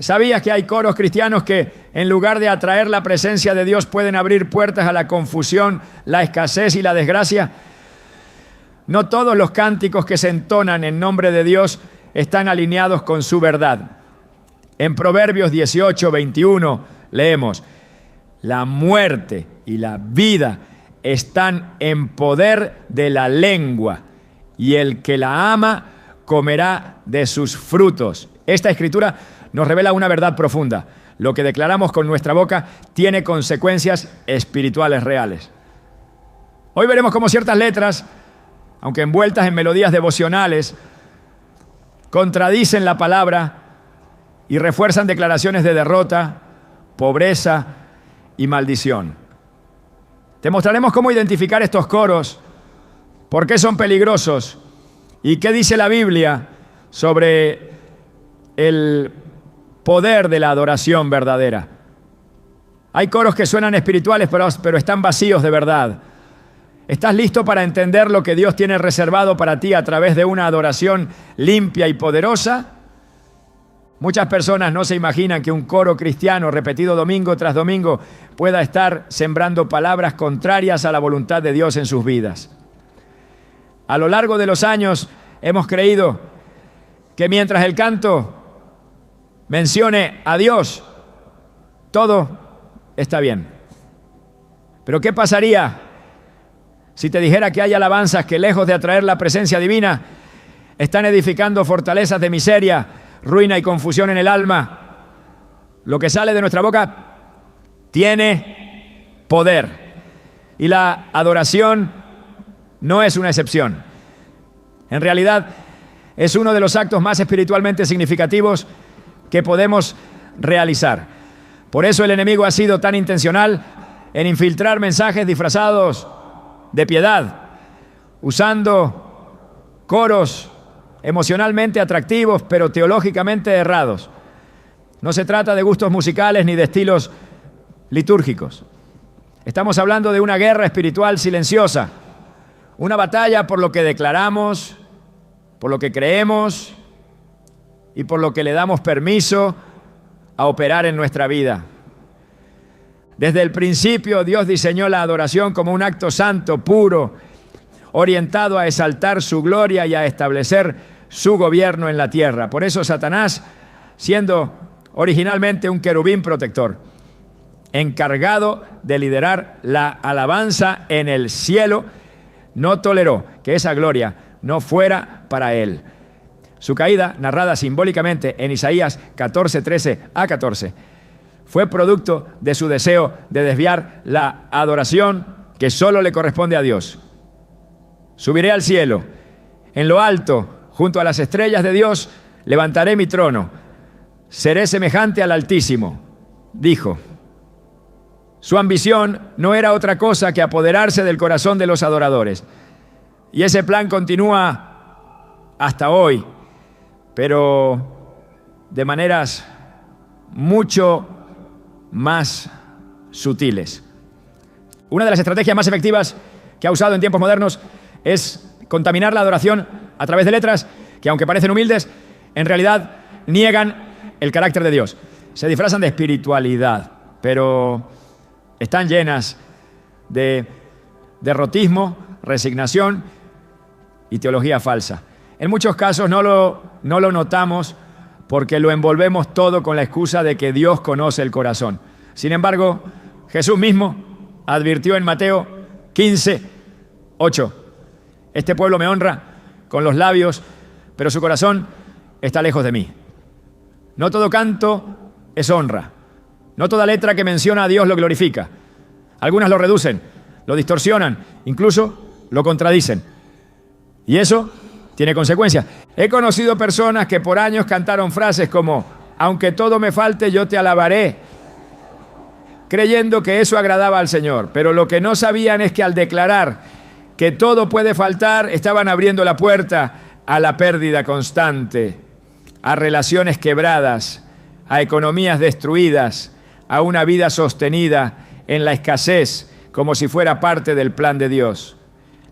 ¿Sabías que hay coros cristianos que en lugar de atraer la presencia de Dios pueden abrir puertas a la confusión, la escasez y la desgracia? No todos los cánticos que se entonan en nombre de Dios están alineados con su verdad. En Proverbios 18:21 leemos: la muerte y la vida están en poder de la lengua, y el que la ama comerá de sus frutos. Esta escritura nos revela una verdad profunda. Lo que declaramos con nuestra boca tiene consecuencias espirituales reales. Hoy veremos cómo ciertas letras, aunque envueltas en melodías devocionales, contradicen la palabra y refuerzan declaraciones de derrota, pobreza y maldición. Te mostraremos cómo identificar estos coros, por qué son peligrosos y qué dice la Biblia sobre el poder de la adoración verdadera. Hay coros que suenan espirituales, pero están vacíos de verdad. ¿Estás listo para entender lo que Dios tiene reservado para ti a través de una adoración limpia y poderosa? Muchas personas no se imaginan que un coro cristiano repetido domingo tras domingo pueda estar sembrando palabras contrarias a la voluntad de Dios en sus vidas. A lo largo de los años hemos creído que mientras el canto mencione a Dios, todo está bien. Pero ¿qué pasaría si te dijera que hay alabanzas que, lejos de atraer la presencia divina, están edificando fortalezas de miseria, ruina y confusión en el alma? Lo que sale de nuestra boca tiene poder, y la adoración no es una excepción. En realidad, es uno de los actos más espiritualmente significativos que podemos realizar. Por eso el enemigo ha sido tan intencional en infiltrar mensajes disfrazados de piedad, usando coros emocionalmente atractivos, pero teológicamente errados. No se trata de gustos musicales ni de estilos litúrgicos. Estamos hablando de una guerra espiritual silenciosa, una batalla por lo que declaramos, por lo que creemos y por lo que le damos permiso a operar en nuestra vida. Desde el principio, Dios diseñó la adoración como un acto santo, puro, orientado a exaltar su gloria y a establecer su gobierno en la tierra. Por eso Satanás, siendo originalmente un querubín protector, encargado de liderar la alabanza en el cielo, no toleró que esa gloria no fuera para él. Su caída, narrada simbólicamente en Isaías 14:13-14, fue producto de su deseo de desviar la adoración que solo le corresponde a Dios. Subiré al cielo, en lo alto, junto a las estrellas de Dios, levantaré mi trono, seré semejante al Altísimo, dijo. Su ambición no era otra cosa que apoderarse del corazón de los adoradores. Y ese plan continúa hasta hoy, pero de maneras mucho más sutiles. Una de las estrategias más efectivas que ha usado en tiempos modernos es contaminar la adoración a través de letras que, aunque parecen humildes, en realidad niegan el carácter de Dios. Se disfrazan de espiritualidad, pero están llenas de derrotismo, resignación y teología falsa. En muchos casos no lo notamos porque lo envolvemos todo con la excusa de que Dios conoce el corazón. Sin embargo, Jesús mismo advirtió en Mateo 15:8: este pueblo me honra con los labios, pero su corazón está lejos de mí. No todo canto es honra. No toda letra que menciona a Dios lo glorifica. Algunas lo reducen, lo distorsionan, incluso lo contradicen. Y eso tiene consecuencias. He conocido personas que por años cantaron frases como: aunque todo me falte, yo te alabaré, creyendo que eso agradaba al Señor. Pero lo que no sabían es que al declarar que todo puede faltar, estaban abriendo la puerta a la pérdida constante, a relaciones quebradas, a economías destruidas, a una vida sostenida en la escasez, como si fuera parte del plan de Dios.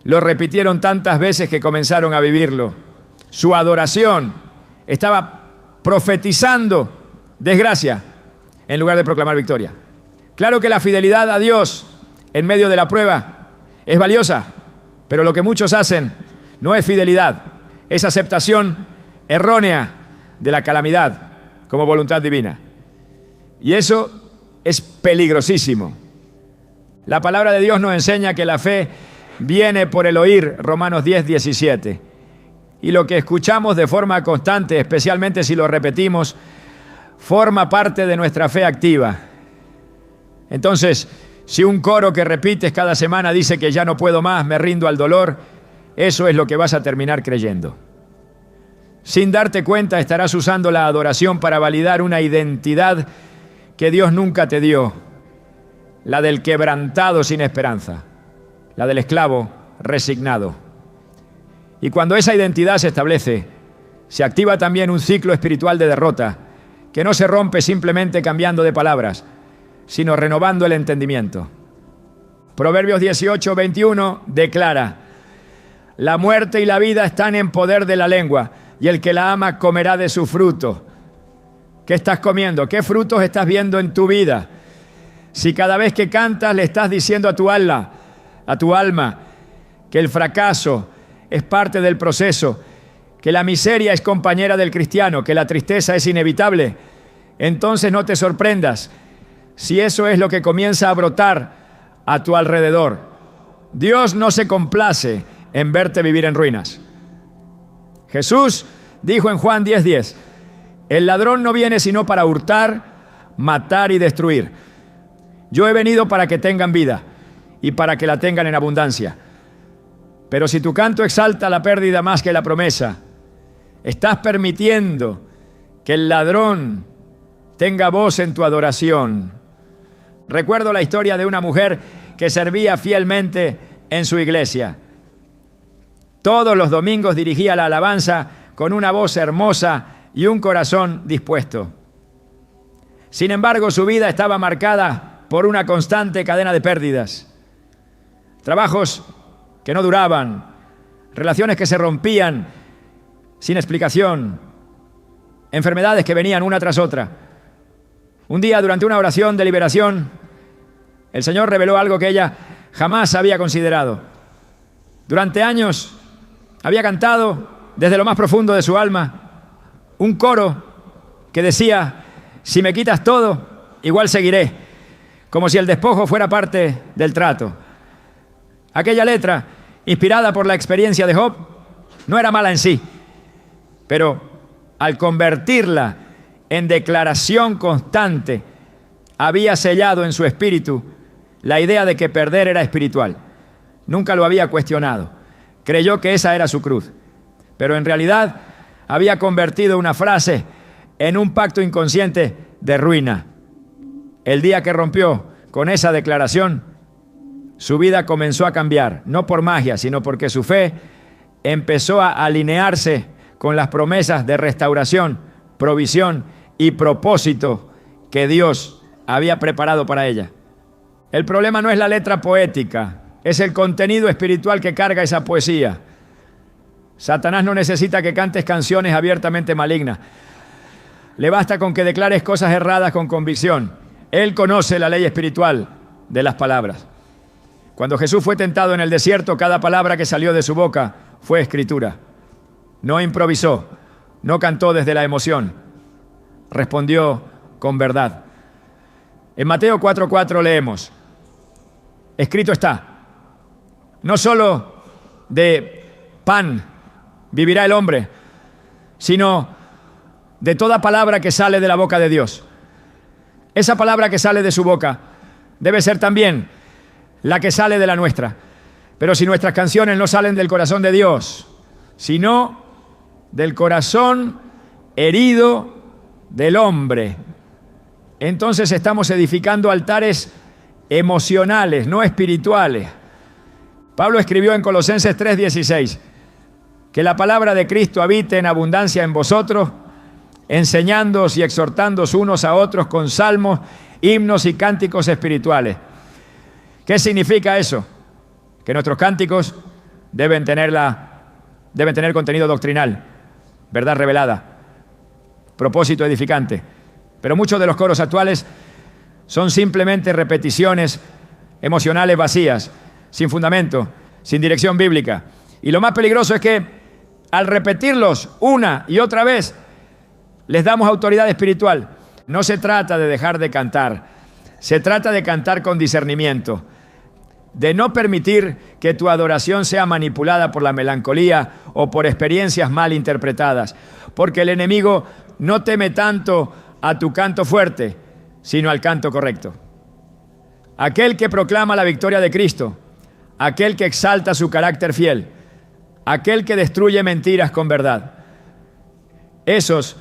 Lo repitieron tantas veces que comenzaron a vivirlo. Su adoración estaba profetizando desgracia en lugar de proclamar victoria. Claro que la fidelidad a Dios en medio de la prueba es valiosa, pero lo que muchos hacen no es fidelidad, es aceptación errónea de la calamidad como voluntad divina. Y eso es peligrosísimo. La palabra de Dios nos enseña que la fe viene por el oír, Romanos 10, 17. Y lo que escuchamos de forma constante, especialmente si lo repetimos, forma parte de nuestra fe activa. Entonces, si un coro que repites cada semana dice que ya no puedo más, me rindo al dolor, eso es lo que vas a terminar creyendo. Sin darte cuenta, estarás usando la adoración para validar una identidad que Dios nunca te dio, la del quebrantado sin esperanza, la del esclavo resignado. Y cuando esa identidad se establece, se activa también un ciclo espiritual de derrota, que no se rompe simplemente cambiando de palabras, sino renovando el entendimiento. Proverbios 18, 21 declara: la muerte y la vida están en poder de la lengua, y el que la ama comerá de su fruto. ¿Qué estás comiendo? ¿Qué frutos estás viendo en tu vida? Si cada vez que cantas le estás diciendo a tu alma, que el fracaso es parte del proceso, que la miseria es compañera del cristiano, que la tristeza es inevitable, entonces no te sorprendas si eso es lo que comienza a brotar a tu alrededor. Dios no se complace en verte vivir en ruinas. Jesús dijo en Juan 10:10, el ladrón no viene sino para hurtar, matar y destruir. Yo he venido para que tengan vida y para que la tengan en abundancia. Pero si tu canto exalta la pérdida más que la promesa, estás permitiendo que el ladrón tenga voz en tu adoración. Recuerdo la historia de una mujer que servía fielmente en su iglesia. Todos los domingos dirigía la alabanza con una voz hermosa y un corazón dispuesto. Sin embargo, su vida estaba marcada por una constante cadena de pérdidas. Trabajos que no duraban, relaciones que se rompían sin explicación, enfermedades que venían una tras otra. Un día, durante una oración de liberación, el Señor reveló algo que ella jamás había considerado. Durante años había cantado desde lo más profundo de su alma un coro que decía: si me quitas todo, igual seguiré, como si el despojo fuera parte del trato. Aquella letra, inspirada por la experiencia de Job, no era mala en sí, pero al convertirla en declaración constante, había sellado en su espíritu la idea de que perder era espiritual. Nunca lo había cuestionado. Creyó que esa era su cruz, pero en realidad había convertido una frase en un pacto inconsciente de ruina. El día que rompió con esa declaración, su vida comenzó a cambiar, no por magia, sino porque su fe empezó a alinearse con las promesas de restauración, provisión y propósito que Dios había preparado para ella. El problema no es la letra poética, es el contenido espiritual que carga esa poesía. Satanás no necesita que cantes canciones abiertamente malignas. Le basta con que declares cosas erradas con convicción. Él conoce la ley espiritual de las palabras. Cuando Jesús fue tentado en el desierto, cada palabra que salió de su boca fue escritura. No improvisó, no cantó desde la emoción, respondió con verdad. En Mateo 4:4 leemos: escrito está, no solo de pan vivirá el hombre, sino de toda palabra que sale de la boca de Dios. Esa palabra que sale de su boca debe ser también la que sale de la nuestra. Pero si nuestras canciones no salen del corazón de Dios, sino del corazón herido del hombre, entonces estamos edificando altares emocionales, no espirituales. Pablo escribió en Colosenses 3:16 que la palabra de Cristo habite en abundancia en vosotros, enseñándoos y exhortándoos unos a otros con salmos, himnos y cánticos espirituales. ¿Qué significa eso? Que nuestros cánticos deben tener contenido doctrinal, verdad revelada, propósito edificante, Pero muchos de los coros actuales son simplemente repeticiones emocionales vacías, sin fundamento, sin dirección bíblica. Y lo más peligroso es que al repetirlos una y otra vez, les damos autoridad espiritual. No se trata de dejar de cantar, se trata de cantar con discernimiento, de no permitir que tu adoración sea manipulada por la melancolía o por experiencias mal interpretadas, porque el enemigo no teme tanto a tu canto fuerte, sino al canto correcto. Aquel que proclama la victoria de Cristo, aquel que exalta su carácter fiel, aquel que destruye mentiras con verdad. Esos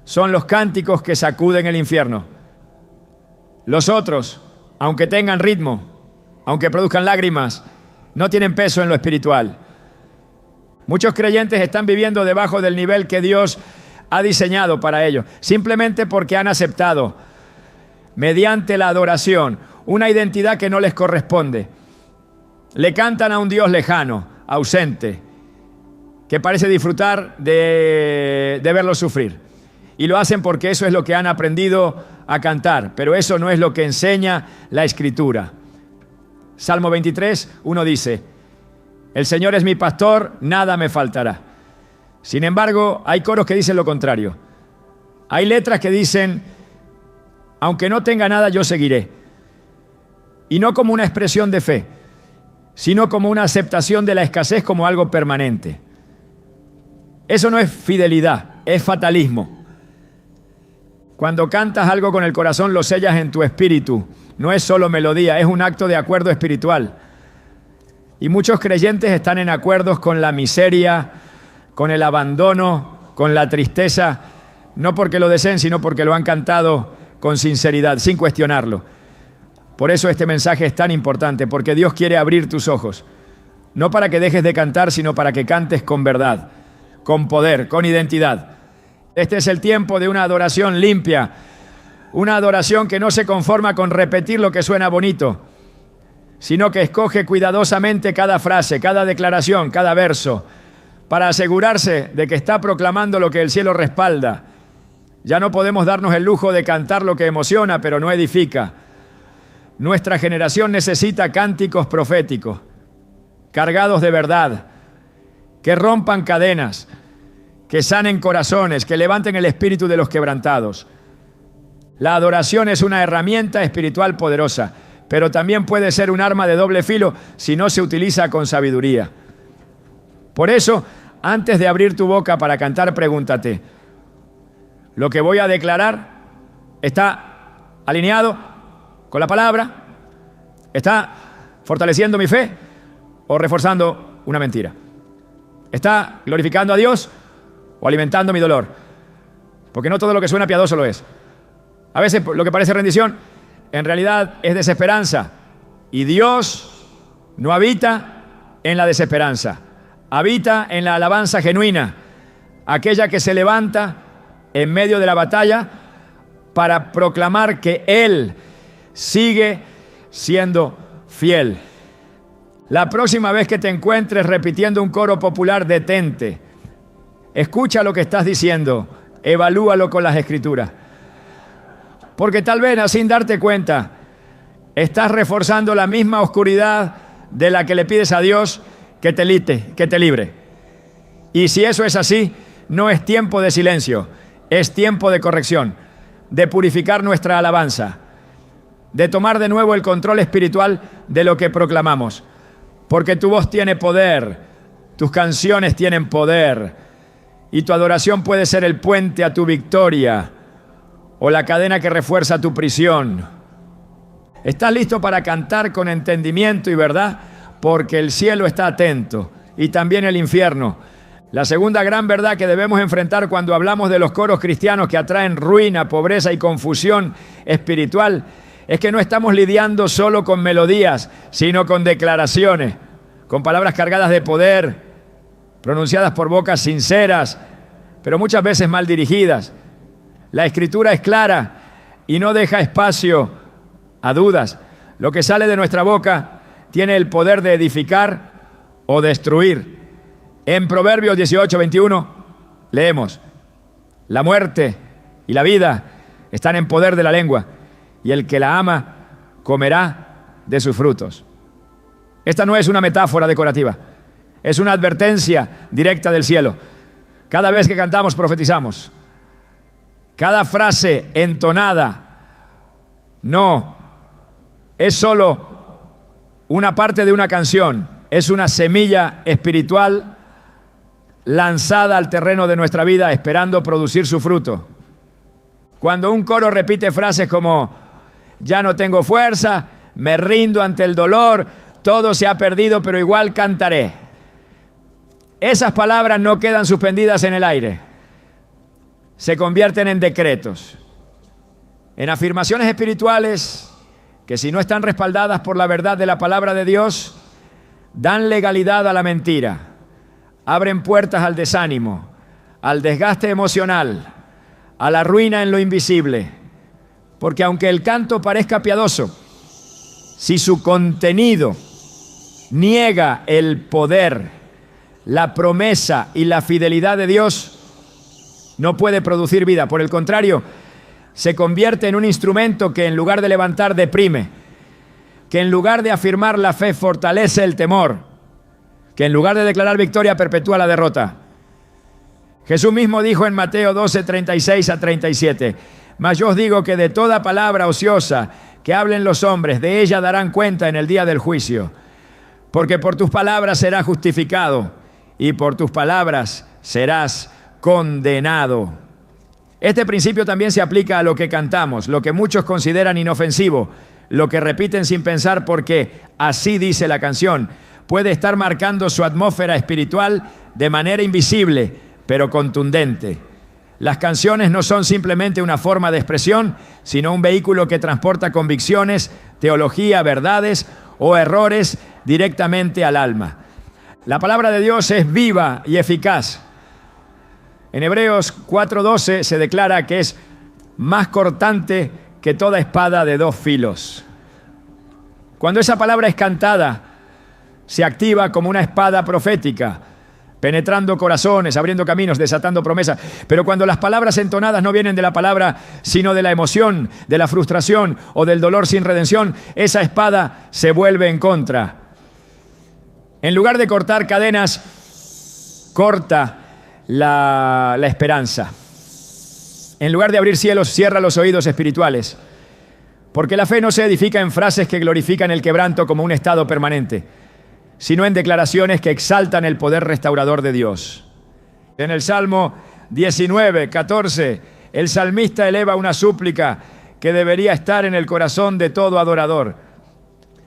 son los cánticos que sacuden el infierno. Los otros, aunque tengan ritmo, aunque produzcan lágrimas, no tienen peso en lo espiritual. Muchos creyentes están viviendo debajo del nivel que Dios ha diseñado para ellos, simplemente porque han aceptado, mediante la adoración, una identidad que no les corresponde. Le cantan a un Dios lejano, ausente, que parece disfrutar de verlos sufrir. Y lo hacen porque eso es lo que han aprendido a cantar, pero eso no es lo que enseña la Escritura. Salmo 23, 1 dice: el Señor es mi pastor, nada me faltará. Sin embargo, hay coros que dicen lo contrario. Hay letras que dicen: aunque no tenga nada, yo seguiré. Y no como una expresión de fe, sino como una aceptación de la escasez como algo permanente. Eso no es fidelidad, es fatalismo. Cuando cantas algo con el corazón, lo sellas en tu espíritu. No es solo melodía, es un acto de acuerdo espiritual. Y muchos creyentes están en acuerdos con la miseria, con el abandono, con la tristeza, no porque lo deseen, sino porque lo han cantado con sinceridad, sin cuestionarlo. Por eso este mensaje es tan importante, porque Dios quiere abrir tus ojos, no para que dejes de cantar, sino para que cantes con verdad, con poder, con identidad. Este es el tiempo de una adoración limpia, una adoración que no se conforma con repetir lo que suena bonito, sino que escoge cuidadosamente cada frase, cada declaración, cada verso, para asegurarse de que está proclamando lo que el cielo respalda. Ya no podemos darnos el lujo de cantar lo que emociona, pero no edifica. Nuestra generación necesita cánticos proféticos, cargados de verdad, que rompan cadenas, que sanen corazones, que levanten el espíritu de los quebrantados. La adoración es una herramienta espiritual poderosa, pero también puede ser un arma de doble filo si no se utiliza con sabiduría. Por eso, antes de abrir tu boca para cantar, pregúntate: ¿lo que voy a declarar está alineado con la palabra? ¿Está fortaleciendo mi fe o reforzando una mentira? ¿Está glorificando a Dios o alimentando mi dolor? Porque no todo lo que suena piadoso lo es. A veces lo que parece rendición, en realidad es desesperanza. Y Dios no habita en la desesperanza. Habita en la alabanza genuina, aquella que se levanta en medio de la batalla para proclamar que Él sigue siendo fiel. La próxima vez que te encuentres repitiendo un coro popular, detente. Escucha lo que estás diciendo, evalúalo con las Escrituras. Porque tal vez, sin darte cuenta, estás reforzando la misma oscuridad de la que le pides a Dios que te libre. Y si eso es así, no es tiempo de silencio, es tiempo de corrección, de purificar nuestra alabanza, de tomar de nuevo el control espiritual de lo que proclamamos. Porque tu voz tiene poder, tus canciones tienen poder, y tu adoración puede ser el puente a tu victoria o la cadena que refuerza tu prisión. ¿Estás listo para cantar con entendimiento y verdad? Porque el cielo está atento y también el infierno. La segunda gran verdad que debemos enfrentar cuando hablamos de los coros cristianos que atraen ruina, pobreza y confusión espiritual es que no estamos lidiando solo con melodías, sino con declaraciones, con palabras cargadas de poder, pronunciadas por bocas sinceras, pero muchas veces mal dirigidas. La Escritura es clara y no deja espacio a dudas. Lo que sale de nuestra boca tiene el poder de edificar o destruir. En Proverbios 18:21 leemos: la muerte y la vida están en poder de la lengua, y el que la ama comerá de sus frutos. Esta no es una metáfora decorativa, es una advertencia directa del cielo. Cada vez que cantamos, profetizamos. Cada frase entonada no es solo una parte de una canción, es una semilla espiritual lanzada al terreno de nuestra vida esperando producir su fruto. Cuando un coro repite frases como ya no tengo fuerza, me rindo ante el dolor, todo se ha perdido pero igual cantaré. Esas palabras no quedan suspendidas en el aire, se convierten en decretos, en afirmaciones espirituales que si no están respaldadas por la verdad de la palabra de Dios, dan legalidad a la mentira, abren puertas al desánimo, al desgaste emocional, a la ruina en lo invisible. Porque aunque el canto parezca piadoso, si su contenido niega el poder, la promesa y la fidelidad de Dios, no puede producir vida. Por el contrario, se convierte en un instrumento que en lugar de levantar deprime, que en lugar de afirmar la fe fortalece el temor, que en lugar de declarar victoria perpetúa la derrota. Jesús mismo dijo en Mateo 12, 36 a 37, mas yo os digo que de toda palabra ociosa que hablen los hombres, de ella darán cuenta en el día del juicio, porque por tus palabras serás justificado y por tus palabras serás condenado. Este principio también se aplica a lo que cantamos, lo que muchos consideran inofensivo, lo que repiten sin pensar porque así dice la canción, puede estar marcando su atmósfera espiritual de manera invisible, pero contundente. Las canciones no son simplemente una forma de expresión, sino un vehículo que transporta convicciones, teología, verdades o errores directamente al alma. La palabra de Dios es viva y eficaz. En Hebreos 4:12 se declara que es más cortante que toda espada de dos filos. Cuando esa palabra es cantada, se activa como una espada profética, penetrando corazones, abriendo caminos, desatando promesas. Pero cuando las palabras entonadas no vienen de la palabra, sino de la emoción, de la frustración o del dolor sin redención, esa espada se vuelve en contra. En lugar de cortar cadenas, corta la esperanza. En lugar de abrir cielos, cierra los oídos espirituales. Porque la fe no se edifica en frases que glorifican el quebranto como un estado permanente, sino en declaraciones que exaltan el poder restaurador de Dios. En el Salmo 19, 14, el salmista eleva una súplica que debería estar en el corazón de todo adorador.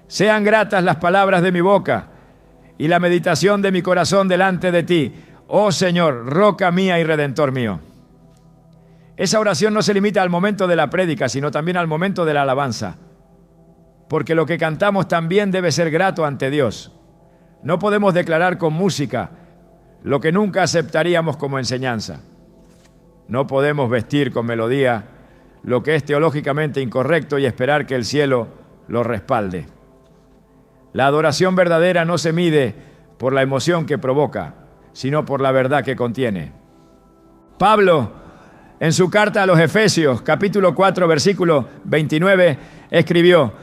Sean gratas las palabras de mi boca y la meditación de mi corazón delante de ti, oh Señor, roca mía y redentor mío. Esa oración no se limita al momento de la prédica, sino también al momento de la alabanza. Porque lo que cantamos también debe ser grato ante Dios. No podemos declarar con música lo que nunca aceptaríamos como enseñanza. No podemos vestir con melodía lo que es teológicamente incorrecto y esperar que el cielo lo respalde. La adoración verdadera no se mide por la emoción que provoca, sino por la verdad que contiene. Pablo, en su carta a los Efesios, capítulo 4, versículo 29, escribió: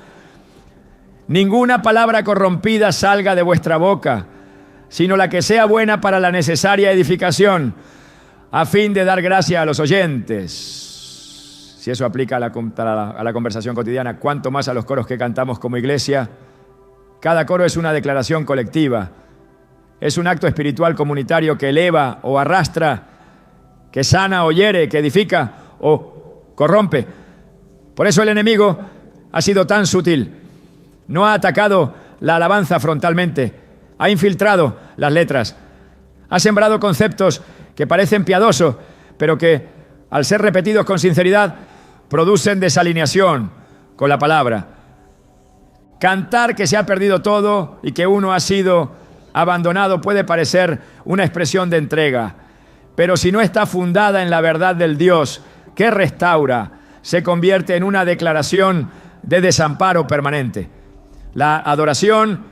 ninguna palabra corrompida salga de vuestra boca, sino la que sea buena para la necesaria edificación, a fin de dar gracia a los oyentes. Si eso aplica a la conversación cotidiana, cuánto más a los coros que cantamos como iglesia. Cada coro es una declaración colectiva, es un acto espiritual comunitario que eleva o arrastra, que sana o hiere, que edifica o corrompe. Por eso el enemigo ha sido tan sutil. No ha atacado la alabanza frontalmente, ha infiltrado las letras, ha sembrado conceptos que parecen piadosos, pero que, al ser repetidos con sinceridad, producen desalineación con la palabra. Cantar que se ha perdido todo y que uno ha sido abandonado puede parecer una expresión de entrega, pero si no está fundada en la verdad del Dios que restaura, se convierte en una declaración de desamparo permanente. La adoración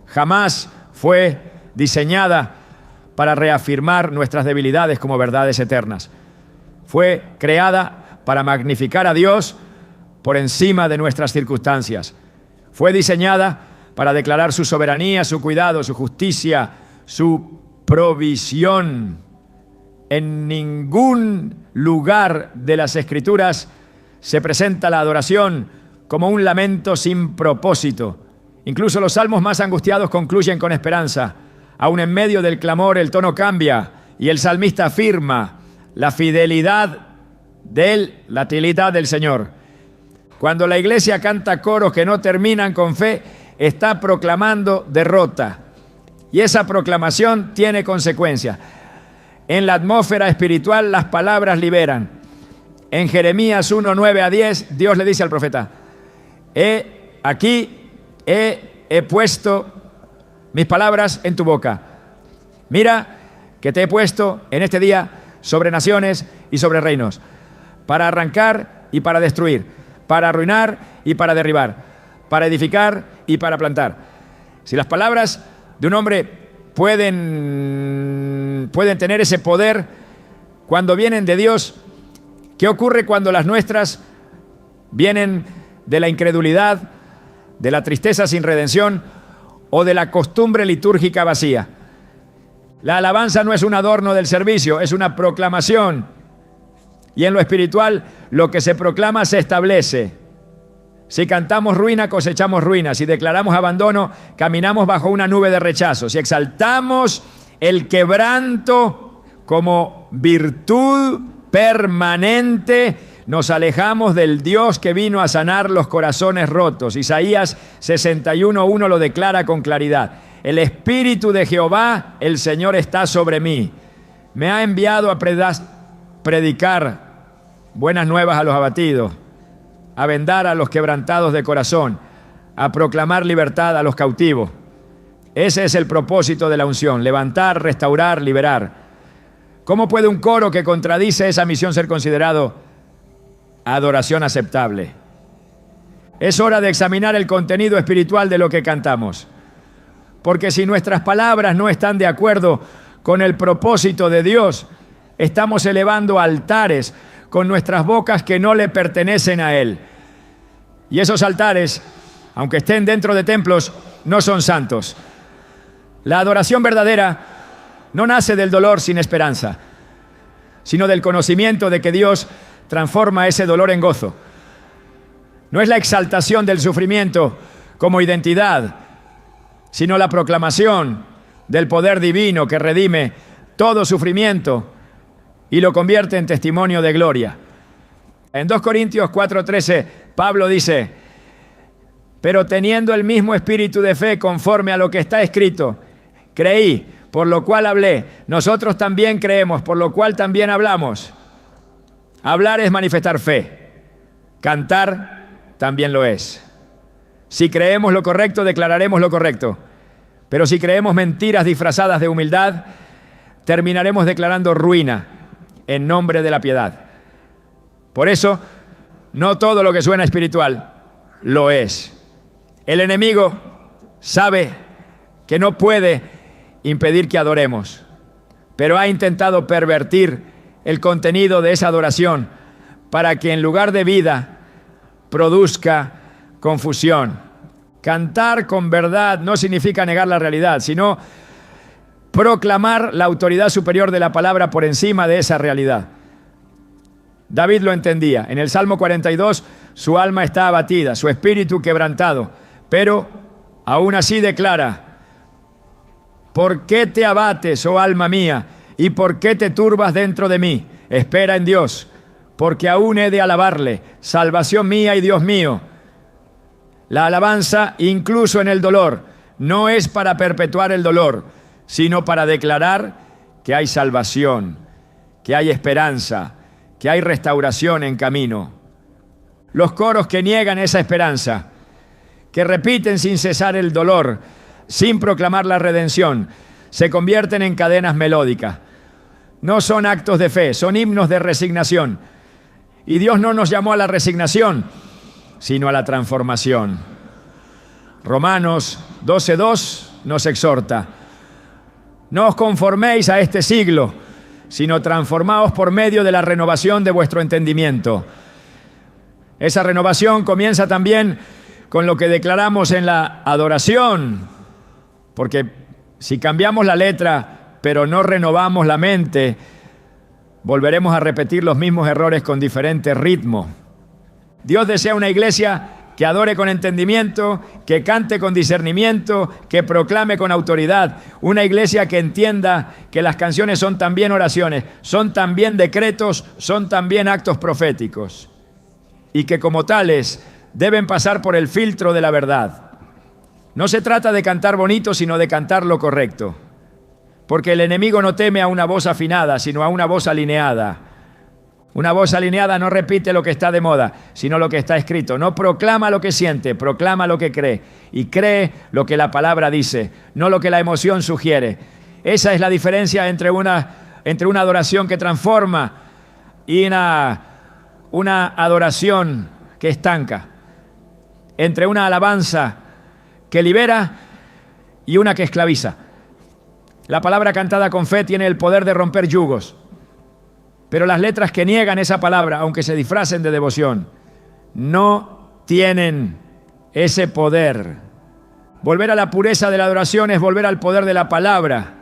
jamás fue diseñada para reafirmar nuestras debilidades como verdades eternas. Fue creada para magnificar a Dios por encima de nuestras circunstancias. Fue diseñada para declarar su soberanía, su cuidado, su justicia, su provisión. En ningún lugar de las Escrituras se presenta la adoración como un lamento sin propósito. Incluso los salmos más angustiados concluyen con esperanza. Aún en medio del clamor el tono cambia y el salmista afirma la fidelidad de él, la fidelidad del Señor. Cuando la iglesia canta coros que no terminan con fe, está proclamando derrota. Y esa proclamación tiene consecuencias. En la atmósfera espiritual las palabras liberan. En Jeremías 1, 9 a 10, Dios le dice al profeta: Aquí he puesto mis palabras en tu boca. Mira que te he puesto en este día sobre naciones y sobre reinos, para arrancar y para destruir, para arruinar y para derribar, para edificar y para plantar. Si las palabras de un hombre pueden tener ese poder cuando vienen de Dios, ¿qué ocurre cuando las nuestras vienen de la incredulidad, de la tristeza sin redención o de la costumbre litúrgica vacía? La alabanza no es un adorno del servicio, es una proclamación. Y en lo espiritual, lo que se proclama se establece. Si cantamos ruina, cosechamos ruina. Si declaramos abandono, caminamos bajo una nube de rechazo. Si exaltamos el quebranto como virtud permanente, nos alejamos del Dios que vino a sanar los corazones rotos. Isaías 61:1 lo declara con claridad. El Espíritu de Jehová, el Señor, está sobre mí. Me ha enviado a predicar buenas nuevas a los abatidos, a vendar a los quebrantados de corazón, a proclamar libertad a los cautivos. Ese es el propósito de la unción: levantar, restaurar, liberar. ¿Cómo puede un coro que contradice esa misión ser considerado adoración aceptable? Es hora de examinar el contenido espiritual de lo que cantamos. Porque si nuestras palabras no están de acuerdo con el propósito de Dios, estamos elevando altares con nuestras bocas que no le pertenecen a Él. Y esos altares, aunque estén dentro de templos, no son santos. La adoración verdadera no nace del dolor sin esperanza, sino del conocimiento de que Dios transforma ese dolor en gozo. No es la exaltación del sufrimiento como identidad, sino la proclamación del poder divino que redime todo sufrimiento y lo convierte en testimonio de gloria. En 2 Corintios 4:13, Pablo dice: pero teniendo el mismo espíritu de fe conforme a lo que está escrito, creí, por lo cual hablé. Nosotros también creemos, por lo cual también hablamos. Hablar es manifestar fe. Cantar también lo es. Si creemos lo correcto, declararemos lo correcto. Pero si creemos mentiras disfrazadas de humildad, terminaremos declarando ruina en nombre de la piedad. Por eso, no todo lo que suena espiritual lo es. El enemigo sabe que no puede impedir que adoremos, pero ha intentado pervertir el contenido de esa adoración para que en lugar de vida produzca confusión. Cantar con verdad no significa negar la realidad, sino proclamar la autoridad superior de la palabra por encima de esa realidad. David lo entendía. En el Salmo 42, su alma está abatida, su espíritu quebrantado, pero aún así declara: ¿por qué te abates, oh alma mía? ¿Y por qué te turbas dentro de mí? Espera en Dios, porque aún he de alabarle, salvación mía y Dios mío. La alabanza, incluso en el dolor, no es para perpetuar el dolor, sino para declarar que hay salvación, que hay esperanza, que hay restauración en camino. Los coros que niegan esa esperanza, que repiten sin cesar el dolor, sin proclamar la redención, se convierten en cadenas melódicas. No son actos de fe, son himnos de resignación. Y Dios no nos llamó a la resignación, sino a la transformación. Romanos 12:2 nos exhorta: no os conforméis a este siglo, sino transformaos por medio de la renovación de vuestro entendimiento, Esa renovación comienza también con lo que declaramos en la adoración, porque si cambiamos la letra pero no renovamos la mente, volveremos a repetir los mismos errores con diferente ritmo. Dios desea una iglesia que adore con entendimiento, que cante con discernimiento, que proclame con autoridad. Una iglesia que entienda que las canciones son también oraciones, son también decretos, son también actos proféticos. Y que como tales deben pasar por el filtro de la verdad. No se trata de cantar bonito, sino de cantar lo correcto. Porque el enemigo no teme a una voz afinada, sino a una voz alineada. Una voz alineada no repite lo que está de moda, sino lo que está escrito. No proclama lo que siente, proclama lo que cree. Y cree lo que la palabra dice, no lo que la emoción sugiere. Esa es la diferencia entre una adoración que transforma y una adoración que estanca. Entre una alabanza que libera y una que esclaviza. La palabra cantada con fe tiene el poder de romper yugos. Pero las letras que niegan esa palabra, aunque se disfracen de devoción, no tienen ese poder. Volver a la pureza de la adoración es volver al poder de la palabra.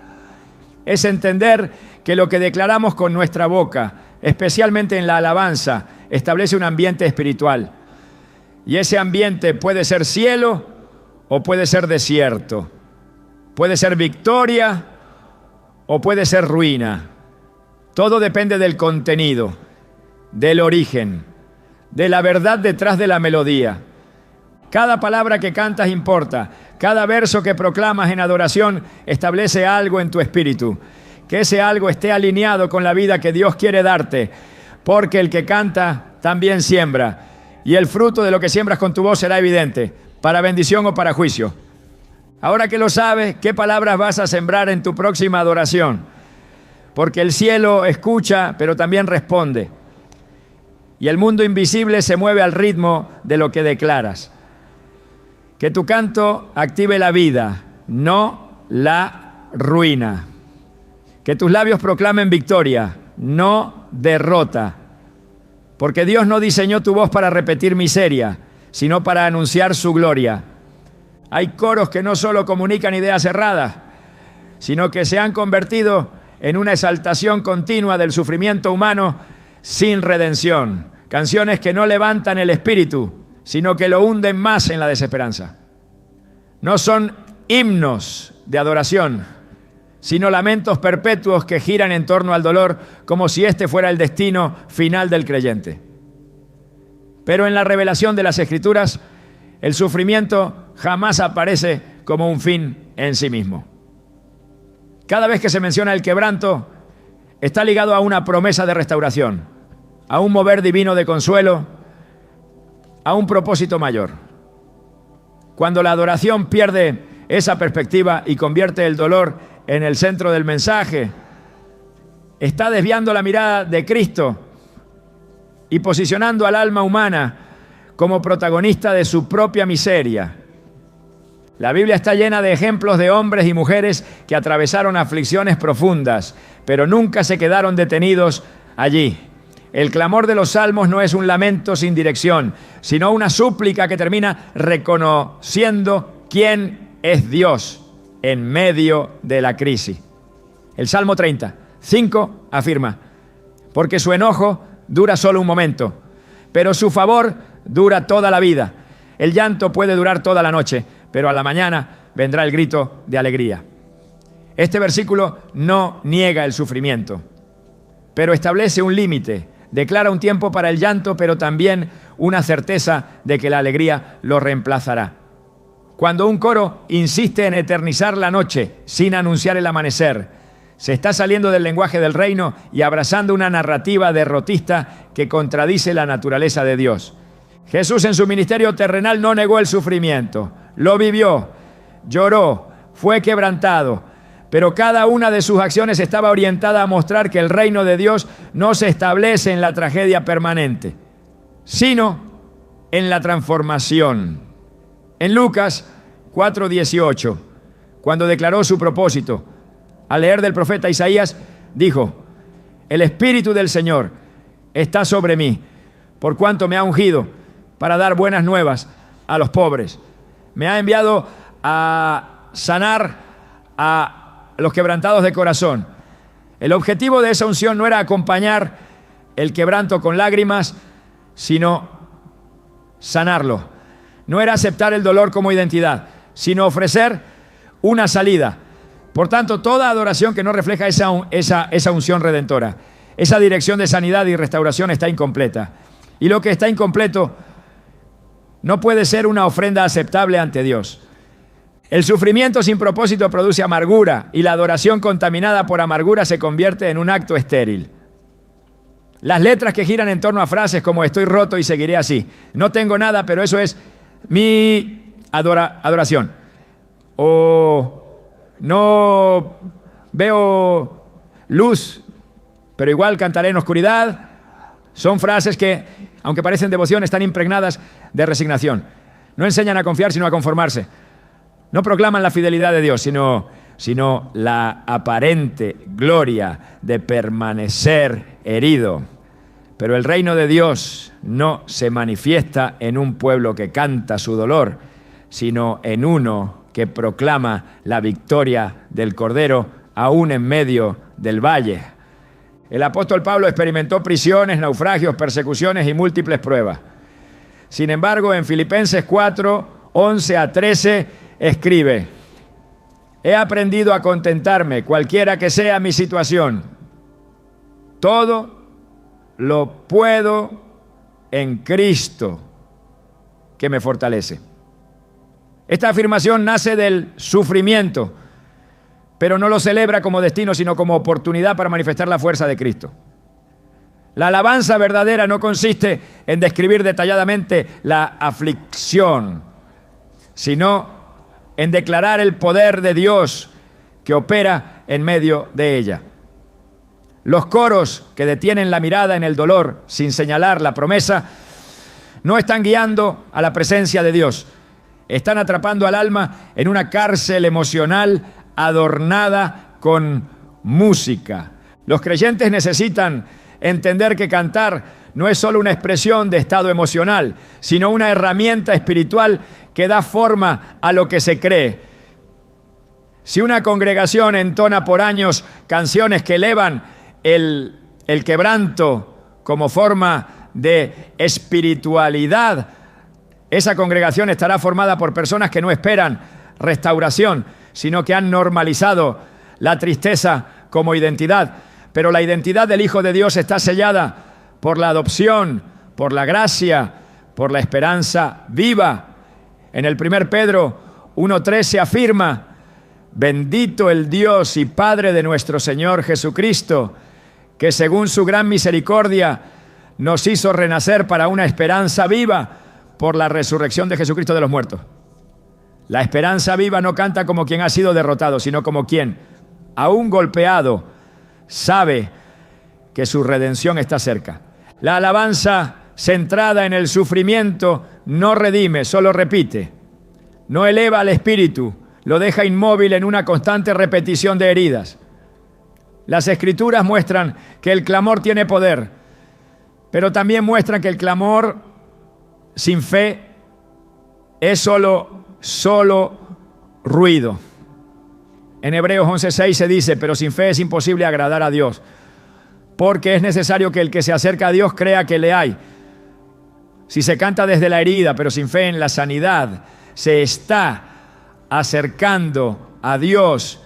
Es entender que lo que declaramos con nuestra boca, especialmente en la alabanza, establece un ambiente espiritual. Y ese ambiente puede ser cielo o puede ser desierto. Puede ser victoria o puede ser ruina. Todo depende del contenido, del origen, de la verdad detrás de la melodía. Cada palabra que cantas importa. Cada verso que proclamas en adoración establece algo en tu espíritu. Que ese algo esté alineado con la vida que Dios quiere darte. Porque el que canta también siembra. Y el fruto de lo que siembras con tu voz será evidente, para bendición o para juicio. Ahora que lo sabes, ¿qué palabras vas a sembrar en tu próxima adoración? Porque el cielo escucha, pero también responde. Y el mundo invisible se mueve al ritmo de lo que declaras. Que tu canto active la vida, no la ruina. Que tus labios proclamen victoria, no derrota. Porque Dios no diseñó tu voz para repetir miseria, sino para anunciar su gloria. Hay coros que no solo comunican ideas erradas, sino que se han convertido en una exaltación continua del sufrimiento humano sin redención. Canciones que no levantan el espíritu, sino que lo hunden más en la desesperanza. No son himnos de adoración, sino lamentos perpetuos que giran en torno al dolor como si este fuera el destino final del creyente. Pero en la revelación de las Escrituras, el sufrimiento jamás aparece como un fin en sí mismo. Cada vez que se menciona el quebranto, está ligado a una promesa de restauración, a un mover divino de consuelo, a un propósito mayor. Cuando la adoración pierde esa perspectiva y convierte el dolor en el centro del mensaje, está desviando la mirada de Cristo y posicionando al alma humana como protagonista de su propia miseria. La Biblia está llena de ejemplos de hombres y mujeres que atravesaron aflicciones profundas, pero nunca se quedaron detenidos allí. El clamor de los salmos no es un lamento sin dirección, sino una súplica que termina reconociendo quién es Dios en medio de la crisis. El Salmo 30:5 afirma: porque su enojo dura solo un momento, pero su favor dura toda la vida. El llanto puede durar toda la noche, pero a la mañana vendrá el grito de alegría. Este versículo no niega el sufrimiento, pero establece un límite. Declara un tiempo para el llanto, pero también una certeza de que la alegría lo reemplazará. Cuando un coro insiste en eternizar la noche sin anunciar el amanecer, se está saliendo del lenguaje del reino y abrazando una narrativa derrotista que contradice la naturaleza de Dios. Jesús en su ministerio terrenal no negó el sufrimiento, lo vivió, lloró, fue quebrantado, pero cada una de sus acciones estaba orientada a mostrar que el reino de Dios no se establece en la tragedia permanente, sino en la transformación. En Lucas 4:18, cuando declaró su propósito, al leer del profeta Isaías, dijo: el Espíritu del Señor está sobre mí, por cuanto me ha ungido para dar buenas nuevas a los pobres. Me ha enviado a sanar a los quebrantados de corazón. El objetivo de esa unción no era acompañar el quebranto con lágrimas, sino sanarlo. No era aceptar el dolor como identidad, sino ofrecer una salida. Por tanto, toda adoración que no refleja esa unción redentora, esa dirección de sanidad y restauración está incompleta. Y lo que está incompleto no puede ser una ofrenda aceptable ante Dios. El sufrimiento sin propósito produce amargura y la adoración contaminada por amargura se convierte en un acto estéril. Las letras que giran en torno a frases como estoy roto y seguiré así, no tengo nada, pero eso es mi adoración. O no veo luz, pero igual cantaré en oscuridad. Son frases que, aunque parecen devoción, están impregnadas de resignación. No enseñan a confiar, sino a conformarse. No proclaman la fidelidad de Dios, sino la aparente gloria de permanecer herido. Pero el reino de Dios no se manifiesta en un pueblo que canta su dolor, sino en uno que proclama la victoria del Cordero aún en medio del valle. El apóstol Pablo experimentó prisiones, naufragios, persecuciones y múltiples pruebas. Sin embargo, en Filipenses 4, 11 a 13, escribe: he aprendido a contentarme, cualquiera que sea mi situación. Todo lo puedo en Cristo, que me fortalece. Esta afirmación nace del sufrimiento, pero no lo celebra como destino, sino como oportunidad para manifestar la fuerza de Cristo. La alabanza verdadera no consiste en describir detalladamente la aflicción, sino en declarar el poder de Dios que opera en medio de ella. Los coros que detienen la mirada en el dolor sin señalar la promesa no están guiando a la presencia de Dios. Están atrapando al alma en una cárcel emocional adornada con música. Los creyentes necesitan entender que cantar no es solo una expresión de estado emocional, sino una herramienta espiritual que da forma a lo que se cree. Si una congregación entona por años canciones que elevan el quebranto como forma de espiritualidad, esa congregación estará formada por personas que no esperan restauración, sino que han normalizado la tristeza como identidad. Pero la identidad del Hijo de Dios está sellada por la adopción, por la gracia, por la esperanza viva. En el 1 Pedro 1:3 se afirma: bendito el Dios y Padre de nuestro Señor Jesucristo, que según su gran misericordia nos hizo renacer para una esperanza viva por la resurrección de Jesucristo de los muertos. La esperanza viva no canta como quien ha sido derrotado, sino como quien, aún golpeado, sabe que su redención está cerca. La alabanza centrada en el sufrimiento no redime, solo repite. No eleva al espíritu, lo deja inmóvil en una constante repetición de heridas. Las Escrituras muestran que el clamor tiene poder, pero también muestran que el clamor sin fe es solo ruido. En Hebreos 11:6 se dice: pero sin fe es imposible agradar a Dios, porque es necesario que el que se acerca a Dios crea que le hay. Si se canta desde la herida, pero sin fe en la sanidad, se está acercando a Dios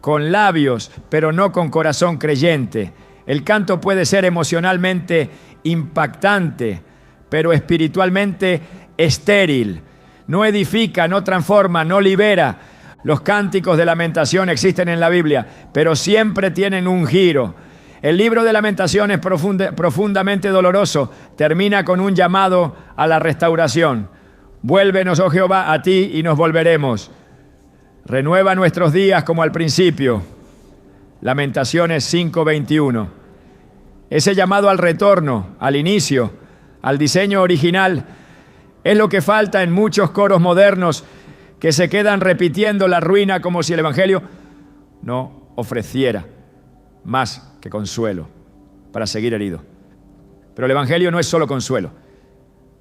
con labios, pero no con corazón creyente. El canto puede ser emocionalmente impactante, pero espiritualmente estéril. No edifica, no transforma, no libera. Los cánticos de lamentación existen en la Biblia, pero siempre tienen un giro. El libro de Lamentaciones, profundamente doloroso, termina con un llamado a la restauración. Vuélvenos, oh Jehová, a ti y nos volveremos. Renueva nuestros días como al principio. Lamentaciones 5:21. Ese llamado al retorno, al inicio, al diseño original, es lo que falta en muchos coros modernos que se quedan repitiendo la ruina como si el Evangelio no ofreciera más que consuelo para seguir herido. Pero el Evangelio no es solo consuelo.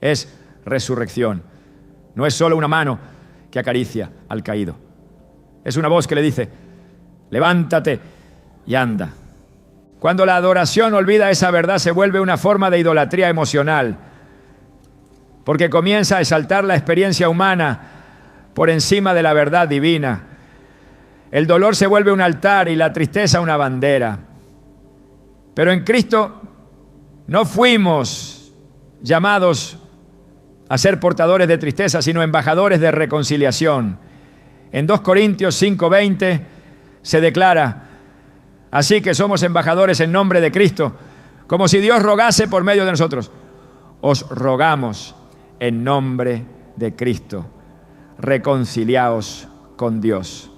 es resurrección. No es solo una mano que acaricia al caído. Es una voz que le dice, levántate y anda. Cuando la adoración olvida esa verdad, se vuelve una forma de idolatría emocional, porque comienza a exaltar la experiencia humana por encima de la verdad divina. El dolor se vuelve un altar y la tristeza una bandera. Pero en Cristo no fuimos llamados a ser portadores de tristeza, sino embajadores de reconciliación. En 2 Corintios 5:20 se declara, así que somos embajadores en nombre de Cristo, como si Dios rogase por medio de nosotros. Os rogamos en nombre de Cristo, reconciliaos con Dios.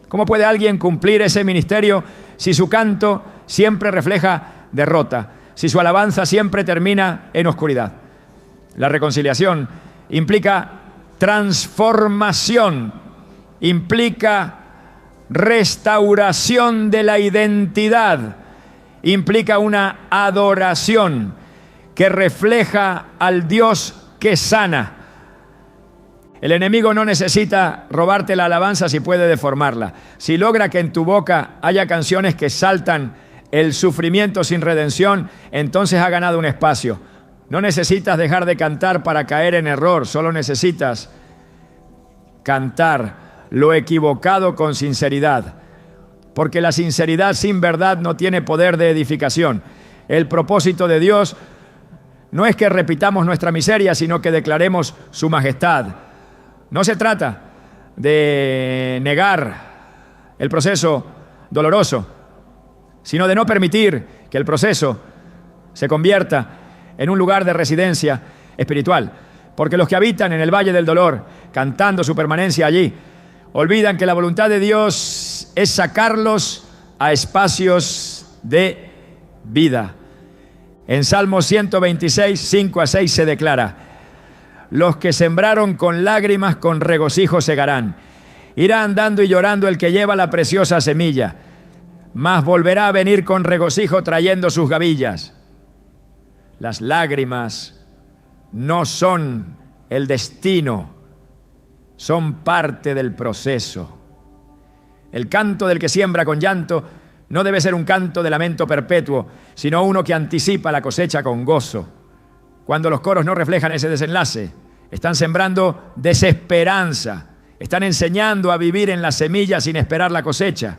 ¿Cómo puede alguien cumplir ese ministerio si su canto siempre refleja derrota, si su alabanza siempre termina en oscuridad? La reconciliación implica transformación, implica restauración de la identidad, implica una adoración que refleja al Dios que sana. El enemigo no necesita robarte la alabanza si puede deformarla. Si logra que en tu boca haya canciones que saltan el sufrimiento sin redención, entonces ha ganado un espacio. No necesitas dejar de cantar para caer en error, solo necesitas cantar lo equivocado con sinceridad, porque la sinceridad sin verdad no tiene poder de edificación. El propósito de Dios no es que repitamos nuestra miseria, sino que declaremos su majestad. No se trata de negar el proceso doloroso, sino de no permitir que el proceso se convierta en un lugar de residencia espiritual. Porque los que habitan en el valle del dolor, cantando su permanencia allí, olvidan que la voluntad de Dios es sacarlos a espacios de vida. En Salmo 126, 5-6 se declara, los que sembraron con lágrimas, con regocijo segarán. Irá andando y llorando el que lleva la preciosa semilla, mas volverá a venir con regocijo trayendo sus gavillas. Las lágrimas no son el destino, son parte del proceso. El canto del que siembra con llanto no debe ser un canto de lamento perpetuo, sino uno que anticipa la cosecha con gozo. Cuando los coros no reflejan ese desenlace, están sembrando desesperanza, están enseñando a vivir en la semilla sin esperar la cosecha.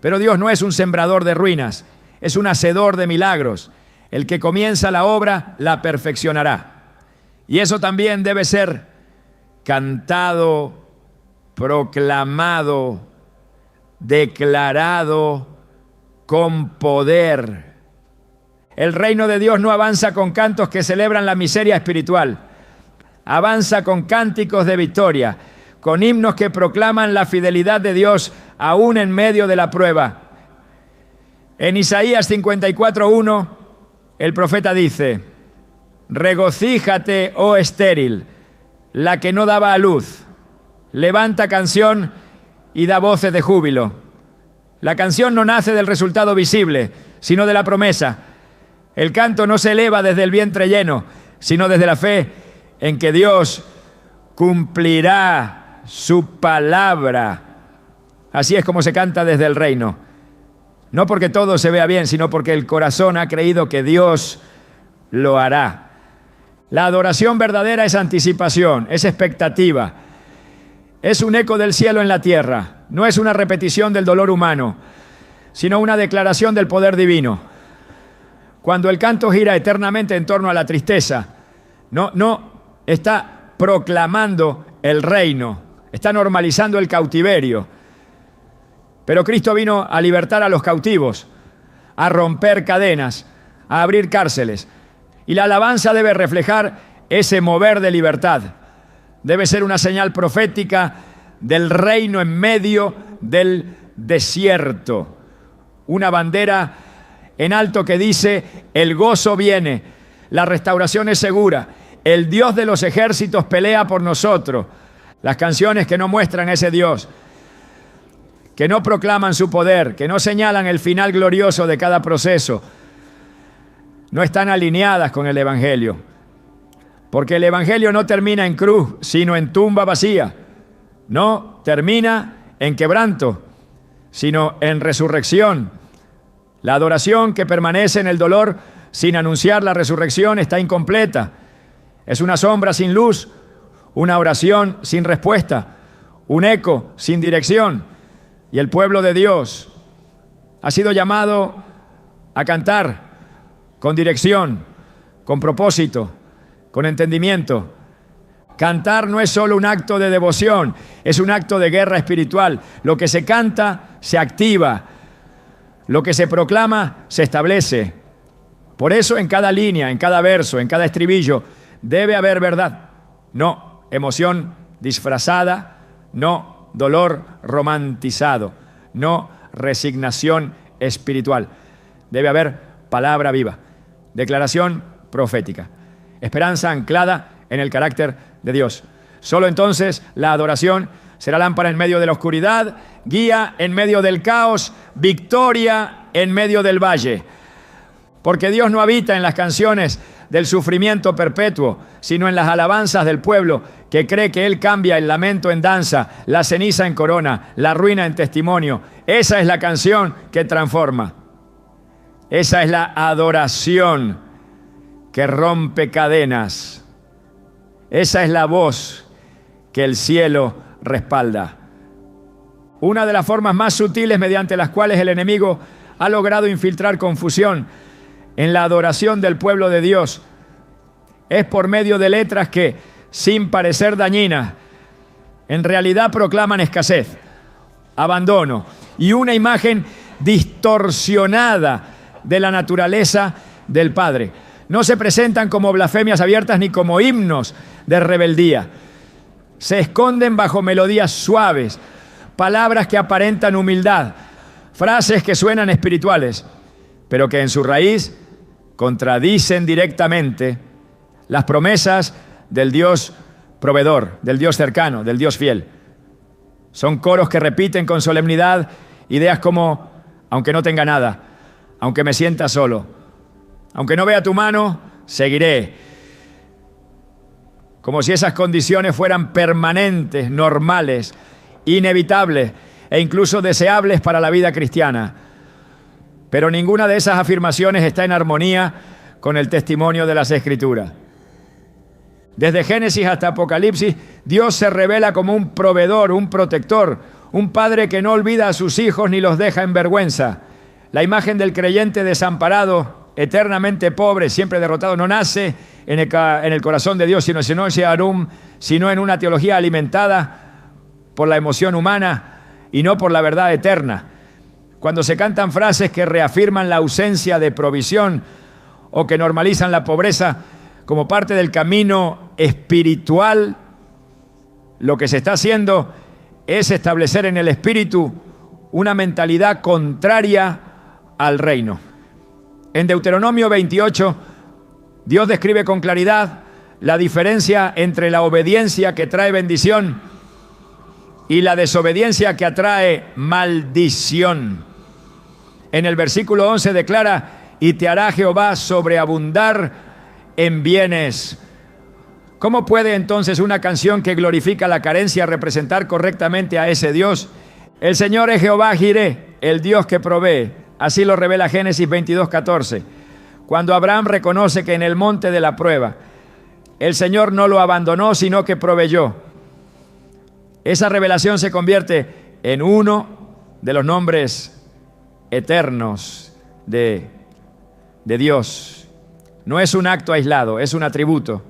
Pero Dios no es un sembrador de ruinas, es un hacedor de milagros. El que comienza la obra la perfeccionará. Y eso también debe ser cantado, proclamado, declarado con poder. El reino de Dios no avanza con cantos que celebran la miseria espiritual. Avanza con cánticos de victoria, con himnos que proclaman la fidelidad de Dios aún en medio de la prueba. En Isaías 54:1, el profeta dice, regocíjate, oh estéril, la que no daba a luz. Levanta canción y da voces de júbilo. La canción no nace del resultado visible, sino de la promesa. El canto no se eleva desde el vientre lleno, sino desde la fe en que Dios cumplirá su palabra. Así es como se canta desde el reino. No porque todo se vea bien, sino porque el corazón ha creído que Dios lo hará. La adoración verdadera es anticipación, es expectativa. Es un eco del cielo en la tierra. No es una repetición del dolor humano, sino una declaración del poder divino. Cuando el canto gira eternamente en torno a la tristeza, no está proclamando el reino, está normalizando el cautiverio. Pero Cristo vino a libertar a los cautivos, a romper cadenas, a abrir cárceles. Y la alabanza debe reflejar ese mover de libertad. Debe ser una señal profética del reino en medio del desierto. Una bandera en alto que dice, el gozo viene, la restauración es segura, el Dios de los ejércitos pelea por nosotros. Las canciones que no muestran a ese Dios, que no proclaman su poder, que no señalan el final glorioso de cada proceso, no están alineadas con el Evangelio. Porque el Evangelio no termina en cruz, sino en tumba vacía. No termina en quebranto, sino en resurrección. La adoración que permanece en el dolor sin anunciar la resurrección está incompleta. Es una sombra sin luz, una oración sin respuesta, un eco sin dirección. Y el pueblo de Dios ha sido llamado a cantar con dirección, con propósito, con entendimiento. Cantar no es solo un acto de devoción, es un acto de guerra espiritual. Lo que se canta se activa, lo que se proclama se establece. Por eso en cada línea, en cada verso, en cada estribillo, debe haber verdad. No emoción disfrazada, no dolor romantizado, no resignación espiritual. Debe haber palabra viva, declaración profética, esperanza anclada en el carácter de Dios. Solo entonces la adoración será lámpara en medio de la oscuridad, guía en medio del caos, victoria en medio del valle. Porque Dios no habita en las canciones del sufrimiento perpetuo, sino en las alabanzas del pueblo que cree que Él cambia el lamento en danza, la ceniza en corona, la ruina en testimonio. Esa es la canción que transforma. Esa es la adoración que rompe cadenas. Esa es la voz que el cielo respalda. Una de las formas más sutiles mediante las cuales el enemigo ha logrado infiltrar confusión en la adoración del pueblo de Dios es por medio de letras que, sin parecer dañinas, en realidad proclaman escasez, abandono y una imagen distorsionada de la naturaleza del Padre. No se presentan como blasfemias abiertas ni como himnos de rebeldía. Se esconden bajo melodías suaves, palabras que aparentan humildad, frases que suenan espirituales, pero que en su raíz contradicen directamente las promesas del Dios proveedor, del Dios cercano, del Dios fiel. Son coros que repiten con solemnidad ideas como: aunque no tenga nada, aunque me sienta solo, aunque no vea tu mano, seguiré. Como si esas condiciones fueran permanentes, normales, inevitables e incluso deseables para la vida cristiana. Pero ninguna de esas afirmaciones está en armonía con el testimonio de las Escrituras. Desde Génesis hasta Apocalipsis, Dios se revela como un proveedor, un protector, un padre que no olvida a sus hijos ni los deja en vergüenza. La imagen del creyente desamparado, eternamente pobre, siempre derrotado, no nace en el corazón de Dios, sino en una teología alimentada por la emoción humana y no por la verdad eterna. Cuando se cantan frases que reafirman la ausencia de provisión o que normalizan la pobreza como parte del camino espiritual, lo que se está haciendo es establecer en el espíritu una mentalidad contraria al reino. En Deuteronomio 28, Dios describe con claridad la diferencia entre la obediencia que trae bendición y la desobediencia que atrae maldición. En el versículo 11 declara: y te hará Jehová sobreabundar en bienes. ¿Cómo puede entonces una canción que glorifica la carencia representar correctamente a ese Dios? El Señor es Jehová Jireh, el Dios que provee. Así lo revela Génesis 22:14. Cuando Abraham reconoce que en el monte de la prueba el Señor no lo abandonó, sino que proveyó. Esa revelación se convierte en uno de los nombres eternos de Dios. No es un acto aislado, es un atributo.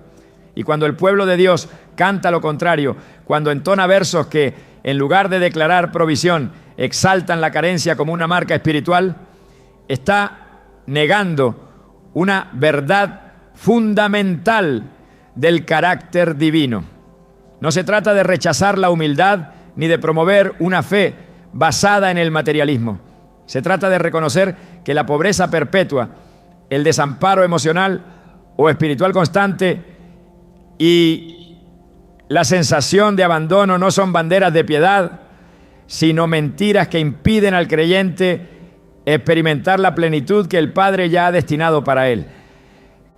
Y cuando el pueblo de Dios canta lo contrario, cuando entona versos que, en lugar de declarar provisión, exaltan la carencia como una marca espiritual, está negando una verdad fundamental del carácter divino. No se trata de rechazar la humildad ni de promover una fe basada en el materialismo. Se trata de reconocer que la pobreza perpetua, el desamparo emocional o espiritual constante y la sensación de abandono no son banderas de piedad, sino mentiras que impiden al creyente experimentar la plenitud que el Padre ya ha destinado para él.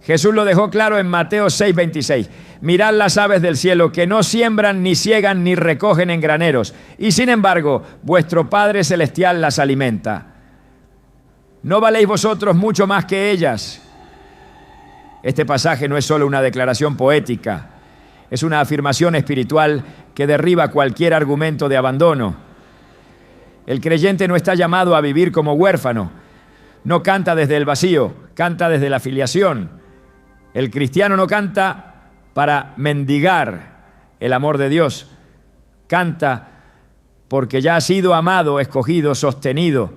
Jesús lo dejó claro en Mateo 6:26. Mirad las aves del cielo, que no siembran, ni ciegan, ni recogen en graneros, y sin embargo, vuestro Padre Celestial las alimenta. ¿No valéis vosotros mucho más que ellas? Este pasaje no es solo una declaración poética, es una afirmación espiritual que derriba cualquier argumento de abandono. El creyente no está llamado a vivir como huérfano, no canta desde el vacío, canta desde la filiación. El cristiano no canta para mendigar el amor de Dios, canta porque ya ha sido amado, escogido, sostenido.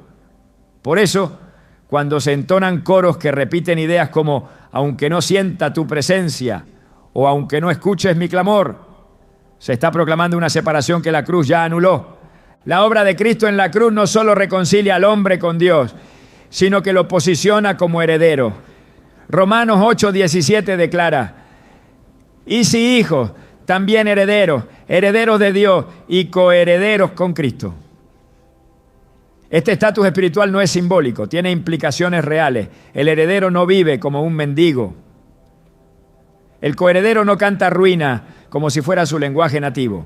Por eso, cuando se entonan coros que repiten ideas como aunque no sienta tu presencia o aunque no escuches mi clamor, se está proclamando una separación que la cruz ya anuló. La obra de Cristo en la cruz no solo reconcilia al hombre con Dios, sino que lo posiciona como heredero. Romanos 8:17 declara: y si hijos, también herederos, herederos de Dios y coherederos con Cristo. Este estatus espiritual no es simbólico, tiene implicaciones reales. El heredero no vive como un mendigo. El coheredero no canta ruina como si fuera su lenguaje nativo.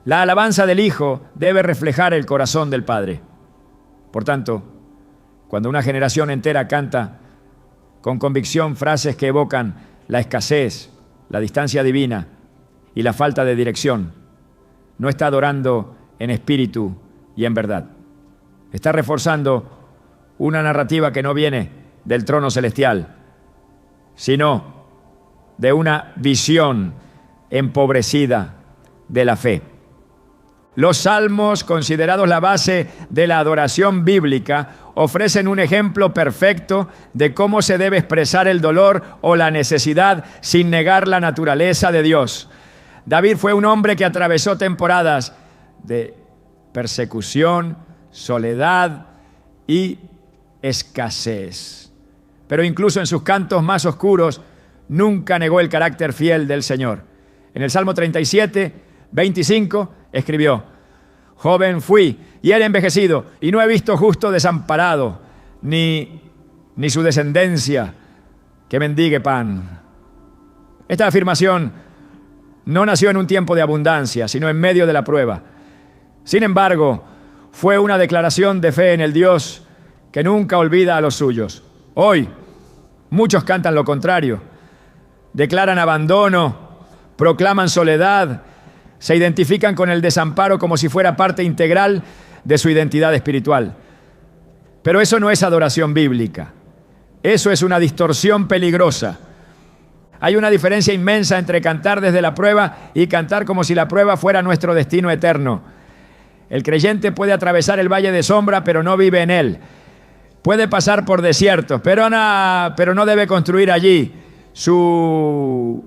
La alabanza del Hijo debe reflejar el corazón del Padre. Por tanto, cuando una generación entera canta con convicción frases que evocan la escasez, la distancia divina y la falta de dirección, no está adorando en espíritu y en verdad. Está reforzando una narrativa que no viene del trono celestial, sino de una visión empobrecida de la fe. Los salmos, considerados la base de la adoración bíblica, ofrecen un ejemplo perfecto de cómo se debe expresar el dolor o la necesidad sin negar la naturaleza de Dios. David fue un hombre que atravesó temporadas de persecución, soledad y escasez. Pero incluso en sus cantos más oscuros, nunca negó el carácter fiel del Señor. En el Salmo 37:25 escribió: joven fui y era envejecido, y no he visto justo desamparado, ni su descendencia que mendigue pan. Esta afirmación no nació en un tiempo de abundancia, sino en medio de la prueba. Sin embargo, fue una declaración de fe en el Dios que nunca olvida a los suyos. Hoy, muchos cantan lo contrario. Declaran abandono, proclaman soledad, se identifican con el desamparo como si fuera parte integral de su identidad espiritual. Pero eso no es adoración bíblica. Eso es una distorsión peligrosa. Hay una diferencia inmensa entre cantar desde la prueba y cantar como si la prueba fuera nuestro destino eterno. El creyente puede atravesar el valle de sombra, pero no vive en él. Puede pasar por desiertos, pero no debe construir allí su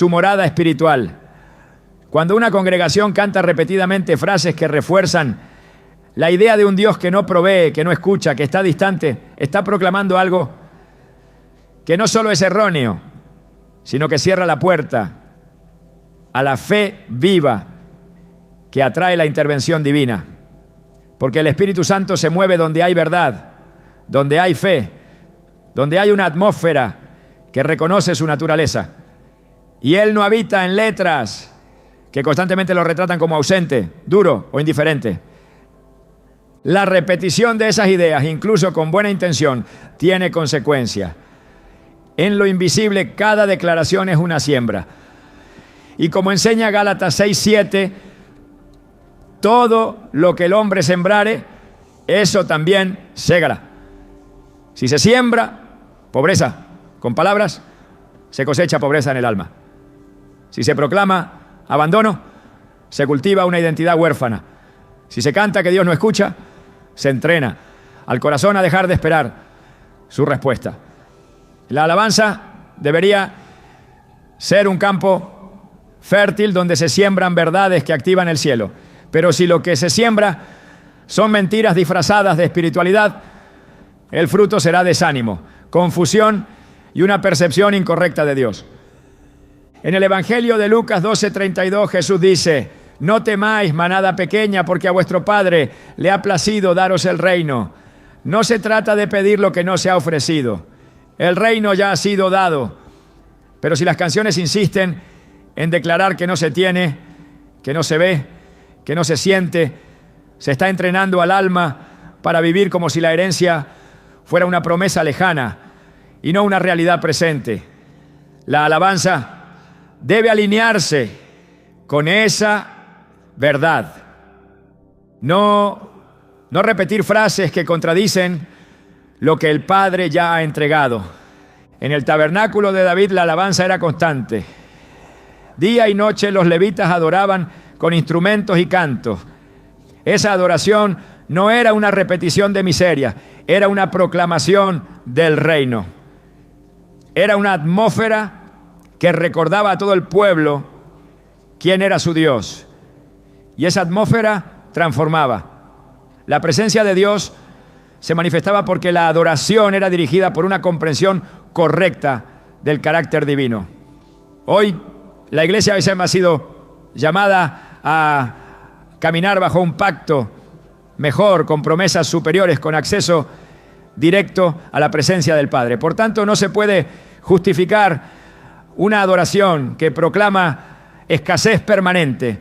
morada espiritual. Cuando una congregación canta repetidamente frases que refuerzan la idea de un Dios que no provee, que no escucha, que está distante, está proclamando algo que no solo es erróneo, sino que cierra la puerta a la fe viva que atrae la intervención divina. Porque el Espíritu Santo se mueve donde hay verdad, donde hay fe, donde hay una atmósfera que reconoce su naturaleza. Y Él no habita en letras que constantemente lo retratan como ausente, duro o indiferente. La repetición de esas ideas, incluso con buena intención, tiene consecuencias. En lo invisible, cada declaración es una siembra. Y como enseña Gálatas 6:7, todo lo que el hombre sembrare, eso también segará. Si se siembra pobreza con palabras, se cosecha pobreza en el alma. Si se proclama abandono, se cultiva una identidad huérfana. Si se canta que Dios no escucha, se entrena al corazón a dejar de esperar su respuesta. La alabanza debería ser un campo fértil donde se siembran verdades que activan el cielo. Pero si lo que se siembra son mentiras disfrazadas de espiritualidad, el fruto será desánimo, confusión y una percepción incorrecta de Dios. En el Evangelio de Lucas 12:32 Jesús dice: no temáis, manada pequeña, porque a vuestro Padre le ha placido daros el reino. No se trata de pedir lo que no se ha ofrecido. El reino ya ha sido dado. Pero si las canciones insisten en declarar que no se tiene, que no se ve, que no se siente, se está entrenando al alma para vivir como si la herencia fuera una promesa lejana y no una realidad presente. La alabanza debe alinearse con esa verdad. No repetir frases que contradicen lo que el Padre ya ha entregado. En el tabernáculo de David la alabanza era constante. Día y noche los levitas adoraban con instrumentos y cantos. Esa adoración no era una repetición de miseria, era una proclamación del reino. Era una atmósfera que recordaba a todo el pueblo quién era su Dios. Y esa atmósfera transformaba. La presencia de Dios se manifestaba porque la adoración era dirigida por una comprensión correcta del carácter divino. Hoy la iglesia a veces ha sido llamada a caminar bajo un pacto mejor, con promesas superiores, con acceso directo a la presencia del Padre. Por tanto, no se puede justificar una adoración que proclama escasez permanente,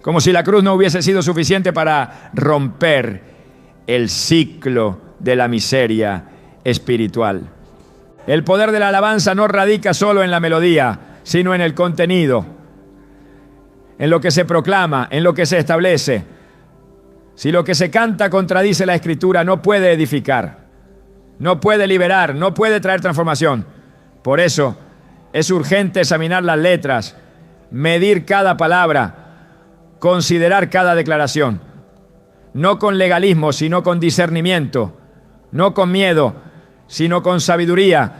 como si la cruz no hubiese sido suficiente para romper el ciclo de la miseria espiritual. El poder de la alabanza no radica solo en la melodía, sino en el contenido, en lo que se proclama, en lo que se establece. Si lo que se canta contradice la Escritura, no puede edificar, no puede liberar, no puede traer transformación. Por eso es urgente examinar las letras, medir cada palabra, considerar cada declaración, no con legalismo, sino con discernimiento, no con miedo, sino con sabiduría,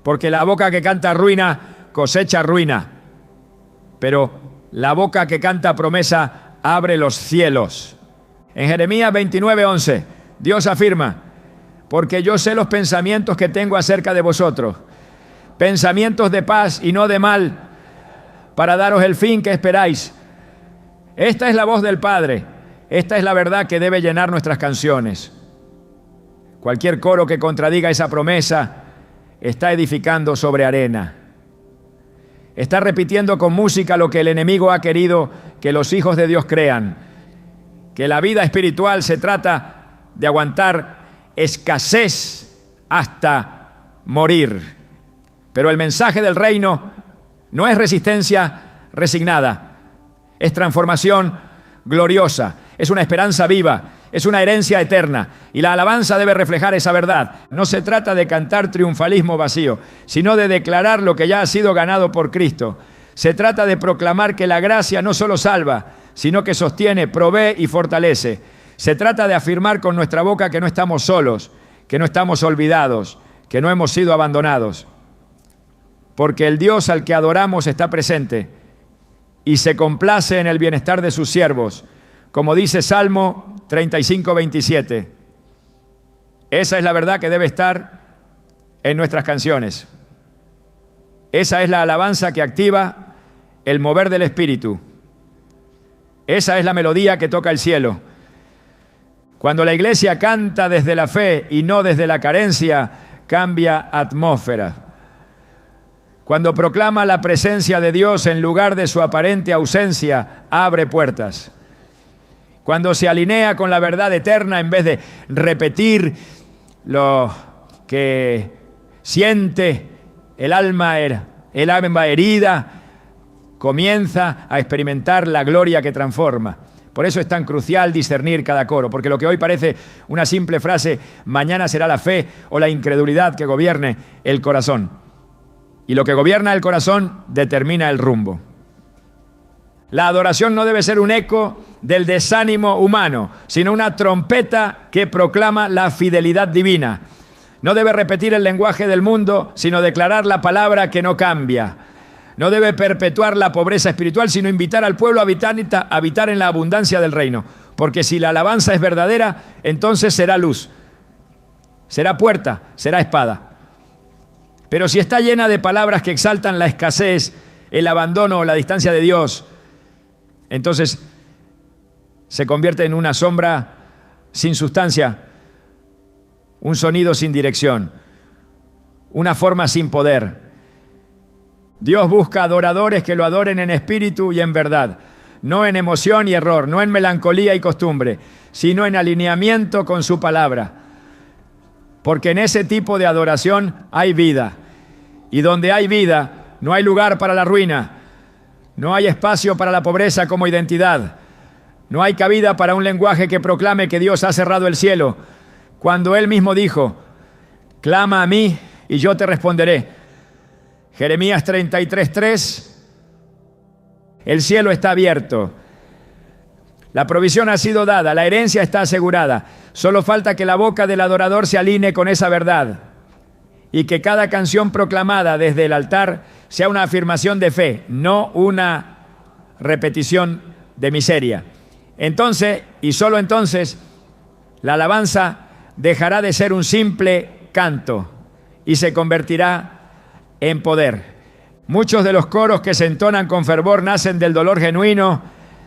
porque la boca que canta ruina cosecha ruina, pero la boca que canta promesa abre los cielos. En Jeremías 29:11, Dios afirma: porque yo sé los pensamientos que tengo acerca de vosotros, pensamientos de paz y no de mal, para daros el fin que esperáis. Esta es la voz del Padre, esta es la verdad que debe llenar nuestras canciones. Cualquier coro que contradiga esa promesa está edificando sobre arena. Está repitiendo con música lo que el enemigo ha querido que los hijos de Dios crean, que la vida espiritual se trata de aguantar escasez hasta morir. Pero el mensaje del reino no es resistencia resignada, es transformación gloriosa, es una esperanza viva, es una herencia eterna, y la alabanza debe reflejar esa verdad. No se trata de cantar triunfalismo vacío, sino de declarar lo que ya ha sido ganado por Cristo. Se trata de proclamar que la gracia no solo salva, sino que sostiene, provee y fortalece. Se trata de afirmar con nuestra boca que no estamos solos, que no estamos olvidados, que no hemos sido abandonados. Porque el Dios al que adoramos está presente y se complace en el bienestar de sus siervos, como dice Salmo 35:27. Esa es la verdad que debe estar en nuestras canciones. Esa es la alabanza que activa el mover del Espíritu. Esa es la melodía que toca el cielo. Cuando la iglesia canta desde la fe y no desde la carencia, cambia atmósfera. Cuando proclama la presencia de Dios en lugar de su aparente ausencia, abre puertas. Cuando se alinea con la verdad eterna en vez de repetir lo que siente el alma herida, comienza a experimentar la gloria que transforma. Por eso es tan crucial discernir cada coro, porque lo que hoy parece una simple frase, mañana será la fe o la incredulidad que gobierne el corazón. Y lo que gobierna el corazón determina el rumbo. La adoración no debe ser un eco del desánimo humano, sino una trompeta que proclama la fidelidad divina. No debe repetir el lenguaje del mundo, sino declarar la palabra que no cambia. No debe perpetuar la pobreza espiritual, sino invitar al pueblo a habitar en la abundancia del reino. Porque si la alabanza es verdadera, entonces será luz, será puerta, será espada. Pero si está llena de palabras que exaltan la escasez, el abandono o la distancia de Dios, entonces se convierte en una sombra sin sustancia, un sonido sin dirección. una forma sin poder. Dios busca adoradores que lo adoren en espíritu y en verdad, no en emoción y error, no en melancolía y costumbre, sino en alineamiento con su palabra. Porque en ese tipo de adoración hay vida. Y donde hay vida, no hay lugar para la ruina. No hay espacio para la pobreza como identidad. No hay cabida para un lenguaje que proclame que Dios ha cerrado el cielo, cuando Él mismo dijo: clama a mí y yo te responderé. Jeremías 33:3. El cielo está abierto. La provisión ha sido dada, la herencia está asegurada. Solo falta que la boca del adorador se alinee con esa verdad y que cada canción proclamada desde el altar sea una afirmación de fe, no una repetición de miseria. Entonces, y solo entonces, la alabanza dejará de ser un simple canto y se convertirá en poder. Muchos de los coros que se entonan con fervor nacen del dolor genuino,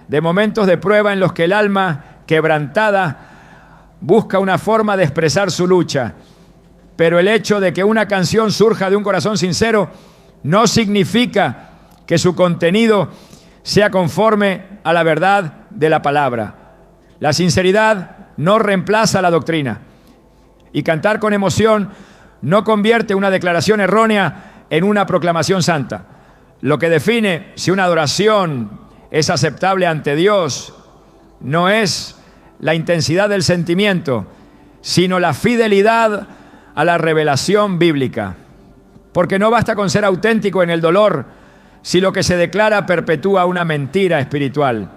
de momentos de prueba en los que el alma quebrantada busca una forma de expresar su lucha. Pero el hecho de que una canción surja de un corazón sincero no significa que su contenido sea conforme a la verdad de la palabra. La sinceridad no reemplaza la doctrina. Y cantar con emoción no convierte una declaración errónea en una proclamación santa. Lo que define si una adoración es aceptable ante Dios no es la intensidad del sentimiento, sino la fidelidad a la revelación bíblica. Porque no basta con ser auténtico en el dolor si lo que se declara perpetúa una mentira espiritual.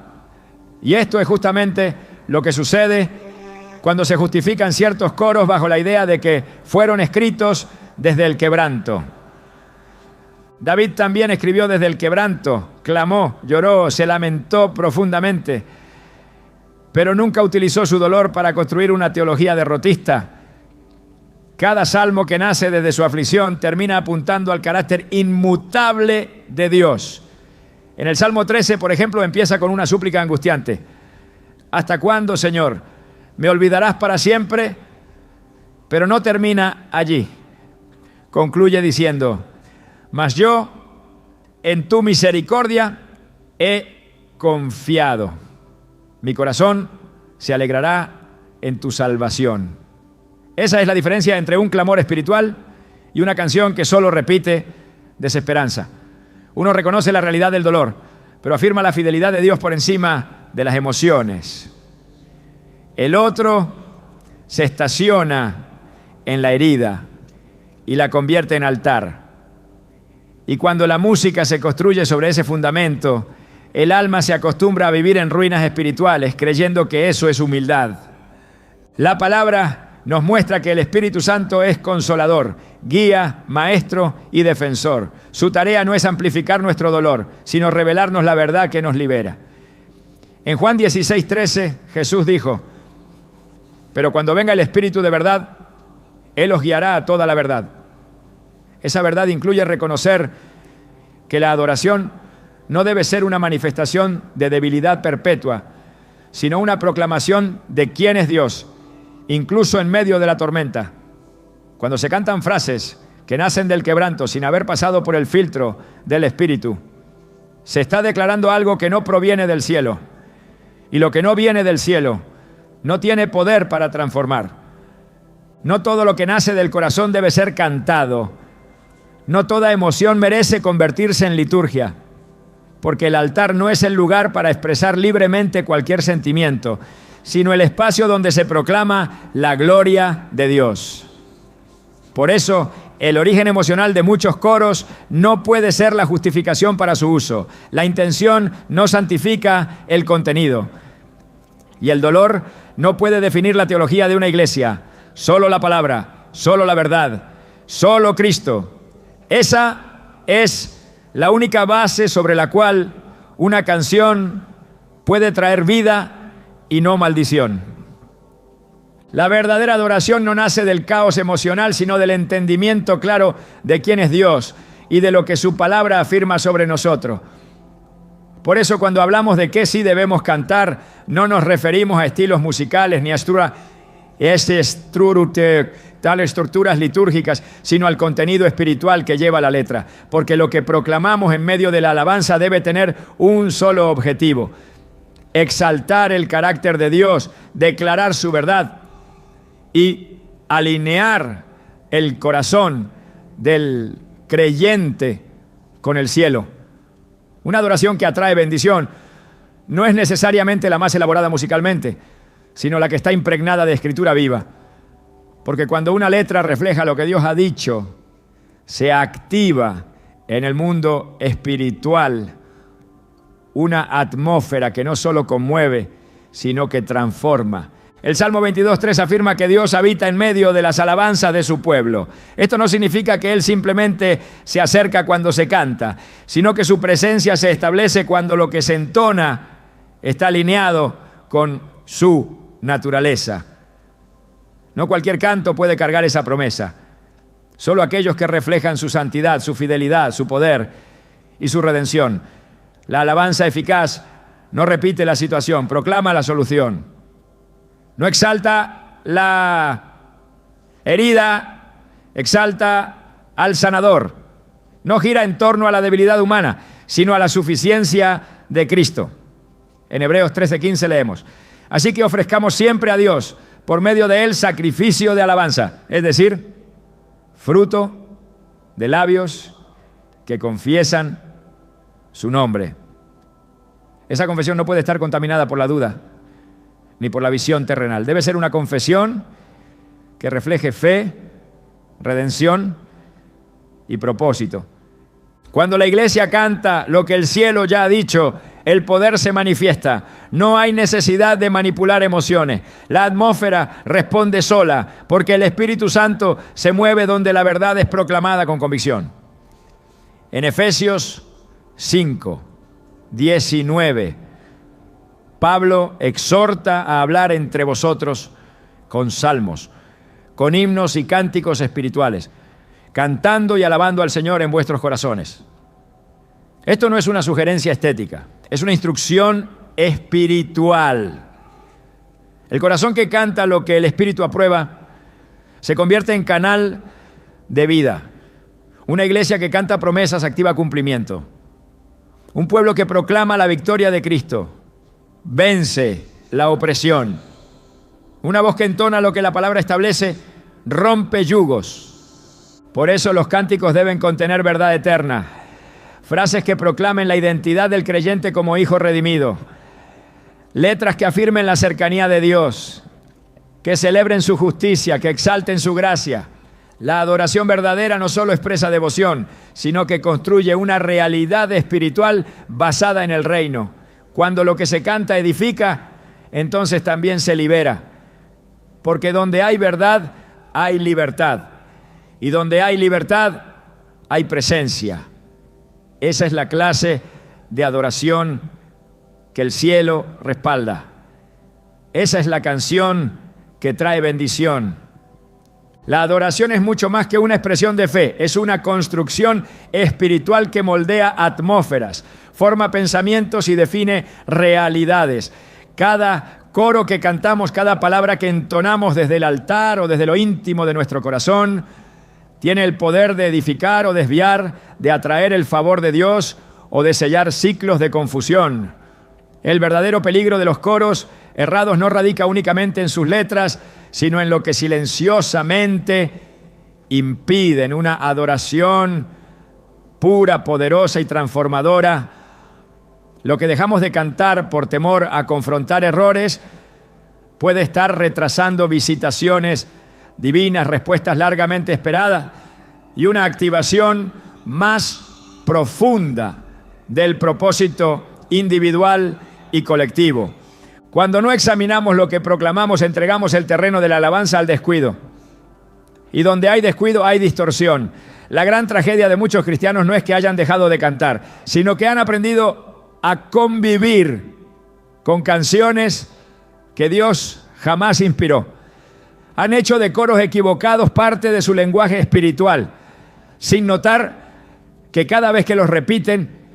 Y esto es justamente lo que sucede cuando se justifican ciertos coros bajo la idea de que fueron escritos desde el quebranto. David también escribió desde el quebranto, clamó, lloró, se lamentó profundamente, pero nunca utilizó su dolor para construir una teología derrotista. Cada salmo que nace desde su aflicción termina apuntando al carácter inmutable de Dios. En el Salmo 13, por ejemplo, empieza con una súplica angustiante. ¿Hasta cuándo, Señor? ¿Me olvidarás para siempre? Pero no termina allí. Concluye diciendo: mas yo en tu misericordia he confiado. Mi corazón se alegrará en tu salvación. Esa es la diferencia entre un clamor espiritual y una canción que solo repite desesperanza. Uno reconoce la realidad del dolor, pero afirma la fidelidad de Dios por encima de las emociones. El otro se estaciona en la herida y la convierte en altar. Y cuando la música se construye sobre ese fundamento, el alma se acostumbra a vivir en ruinas espirituales, creyendo que eso es humildad. La palabra nos muestra que el Espíritu Santo es consolador, guía, maestro y defensor. Su tarea no es amplificar nuestro dolor, sino revelarnos la verdad que nos libera. En Juan 16:13, Jesús dijo: pero cuando venga el Espíritu de verdad, Él os guiará a toda la verdad. Esa verdad incluye reconocer que la adoración no debe ser una manifestación de debilidad perpetua, sino una proclamación de quién es Dios, incluso en medio de la tormenta. Cuando se cantan frases que nacen del quebranto sin haber pasado por el filtro del Espíritu, se está declarando algo que no proviene del cielo. Y lo que no viene del cielo no tiene poder para transformar. No todo lo que nace del corazón debe ser cantado. No toda emoción merece convertirse en liturgia, porque el altar no es el lugar para expresar libremente cualquier sentimiento, sino el espacio donde se proclama la gloria de Dios. Por eso, el origen emocional de muchos coros no puede ser la justificación para su uso. La intención no santifica el contenido. Y el dolor no puede definir la teología de una iglesia. Solo la palabra, solo la verdad, solo Cristo. Esa es la única base sobre la cual una canción puede traer vida y no maldición. La verdadera adoración no nace del caos emocional, sino del entendimiento claro de quién es Dios y de lo que su palabra afirma sobre nosotros. Por eso, cuando hablamos de qué sí debemos cantar, no nos referimos a estilos musicales ni a tales estructuras litúrgicas, sino al contenido espiritual que lleva la letra. Porque lo que proclamamos en medio de la alabanza debe tener un solo objetivo: exaltar el carácter de Dios, declarar su verdad y alinear el corazón del creyente con el cielo. Una adoración que atrae bendición no es necesariamente la más elaborada musicalmente, sino la que está impregnada de escritura viva. Porque cuando una letra refleja lo que Dios ha dicho, se activa en el mundo espiritual una atmósfera que no solo conmueve, sino que transforma. El Salmo 22:3 afirma que Dios habita en medio de las alabanzas de su pueblo. Esto no significa que Él simplemente se acerca cuando se canta, sino que su presencia se establece cuando lo que se entona está alineado con su naturaleza. No cualquier canto puede cargar esa promesa. Solo aquellos que reflejan su santidad, su fidelidad, su poder y su redención. La alabanza eficaz no repite la situación, proclama la solución. No exalta la herida, exalta al sanador. No gira en torno a la debilidad humana, sino a la suficiencia de Cristo. En Hebreos 13:15 leemos: así que ofrezcamos siempre a Dios, por medio de Él, sacrificio de alabanza, es decir, fruto de labios que confiesan su nombre. Esa confesión no puede estar contaminada por la duda, ni por la visión terrenal. Debe ser una confesión que refleje fe, redención y propósito. Cuando la iglesia canta lo que el cielo ya ha dicho, el poder se manifiesta. No hay necesidad de manipular emociones. La atmósfera responde sola, porque el Espíritu Santo se mueve donde la verdad es proclamada con convicción. En Efesios 5:19, Pablo exhorta a hablar entre vosotros con salmos, con himnos y cánticos espirituales, cantando y alabando al Señor en vuestros corazones. Esto no es una sugerencia estética, es una instrucción espiritual. El corazón que canta lo que el Espíritu aprueba se convierte en canal de vida. Una iglesia que canta promesas activa cumplimiento. Un pueblo que proclama la victoria de Cristo vence la opresión. Una voz que entona lo que la palabra establece rompe yugos. Por eso los cánticos deben contener verdad eterna. Frases que proclamen la identidad del creyente como hijo redimido. Letras que afirmen la cercanía de Dios, que celebren su justicia, que exalten su gracia. La adoración verdadera no solo expresa devoción, sino que construye una realidad espiritual basada en el reino. Cuando lo que se canta edifica, entonces también se libera. Porque donde hay verdad, hay libertad. Y donde hay libertad, hay presencia. Esa es la clase de adoración que el cielo respalda. Esa es la canción que trae bendición. La adoración es mucho más que una expresión de fe, es una construcción espiritual que moldea atmósferas, forma pensamientos y define realidades. Cada coro que cantamos, cada palabra que entonamos desde el altar o desde lo íntimo de nuestro corazón, tiene el poder de edificar o desviar, de atraer el favor de Dios o de sellar ciclos de confusión. El verdadero peligro de los coros errados no radica únicamente en sus letras, sino en lo que silenciosamente impiden una adoración pura, poderosa y transformadora. Lo que dejamos de cantar por temor a confrontar errores puede estar retrasando visitaciones divinas, respuestas largamente esperadas y una activación más profunda del propósito individual y colectivo. Cuando no examinamos lo que proclamamos, entregamos el terreno de la alabanza al descuido. Y donde hay descuido, hay distorsión. La gran tragedia de muchos cristianos no es que hayan dejado de cantar, sino que han aprendido a convivir con canciones que Dios jamás inspiró. Han hecho de coros equivocados parte de su lenguaje espiritual, sin notar que cada vez que los repiten,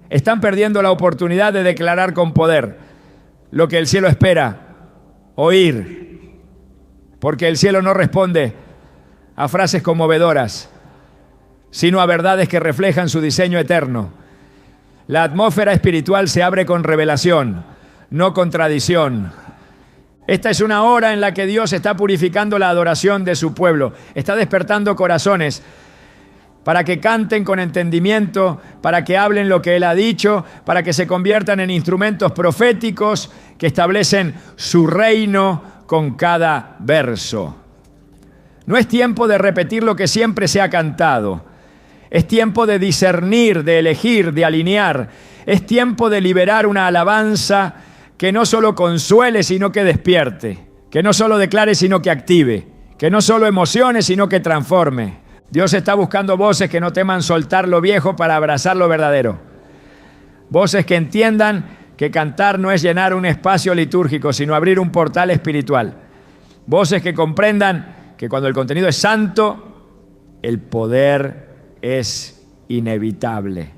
están perdiendo la oportunidad de declarar con poder lo que el cielo espera oír, porque el cielo no responde a frases conmovedoras, sino a verdades que reflejan su diseño eterno. La atmósfera espiritual se abre con revelación, no con tradición. Esta es una hora en la que Dios está purificando la adoración de su pueblo. Está despertando corazones para que canten con entendimiento, para que hablen lo que Él ha dicho, para que se conviertan en instrumentos proféticos que establecen su reino con cada verso. No es tiempo de repetir lo que siempre se ha cantado. Es tiempo de discernir, de elegir, de alinear. Es tiempo de liberar una alabanza que no solo consuele, sino que despierte. Que no solo declare, sino que active. Que no solo emocione, sino que transforme. Dios está buscando voces que no teman soltar lo viejo para abrazar lo verdadero. Voces que entiendan que cantar no es llenar un espacio litúrgico, sino abrir un portal espiritual. Voces que comprendan que cuando el contenido es santo, el poder es inevitable.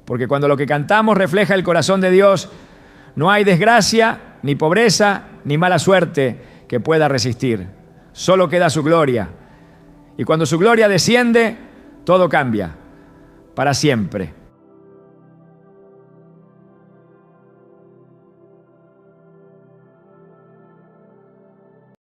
Porque cuando lo que cantamos refleja el corazón de Dios, no hay desgracia, ni pobreza, ni mala suerte que pueda resistir. Solo queda su gloria. Y cuando su gloria desciende, todo cambia para siempre.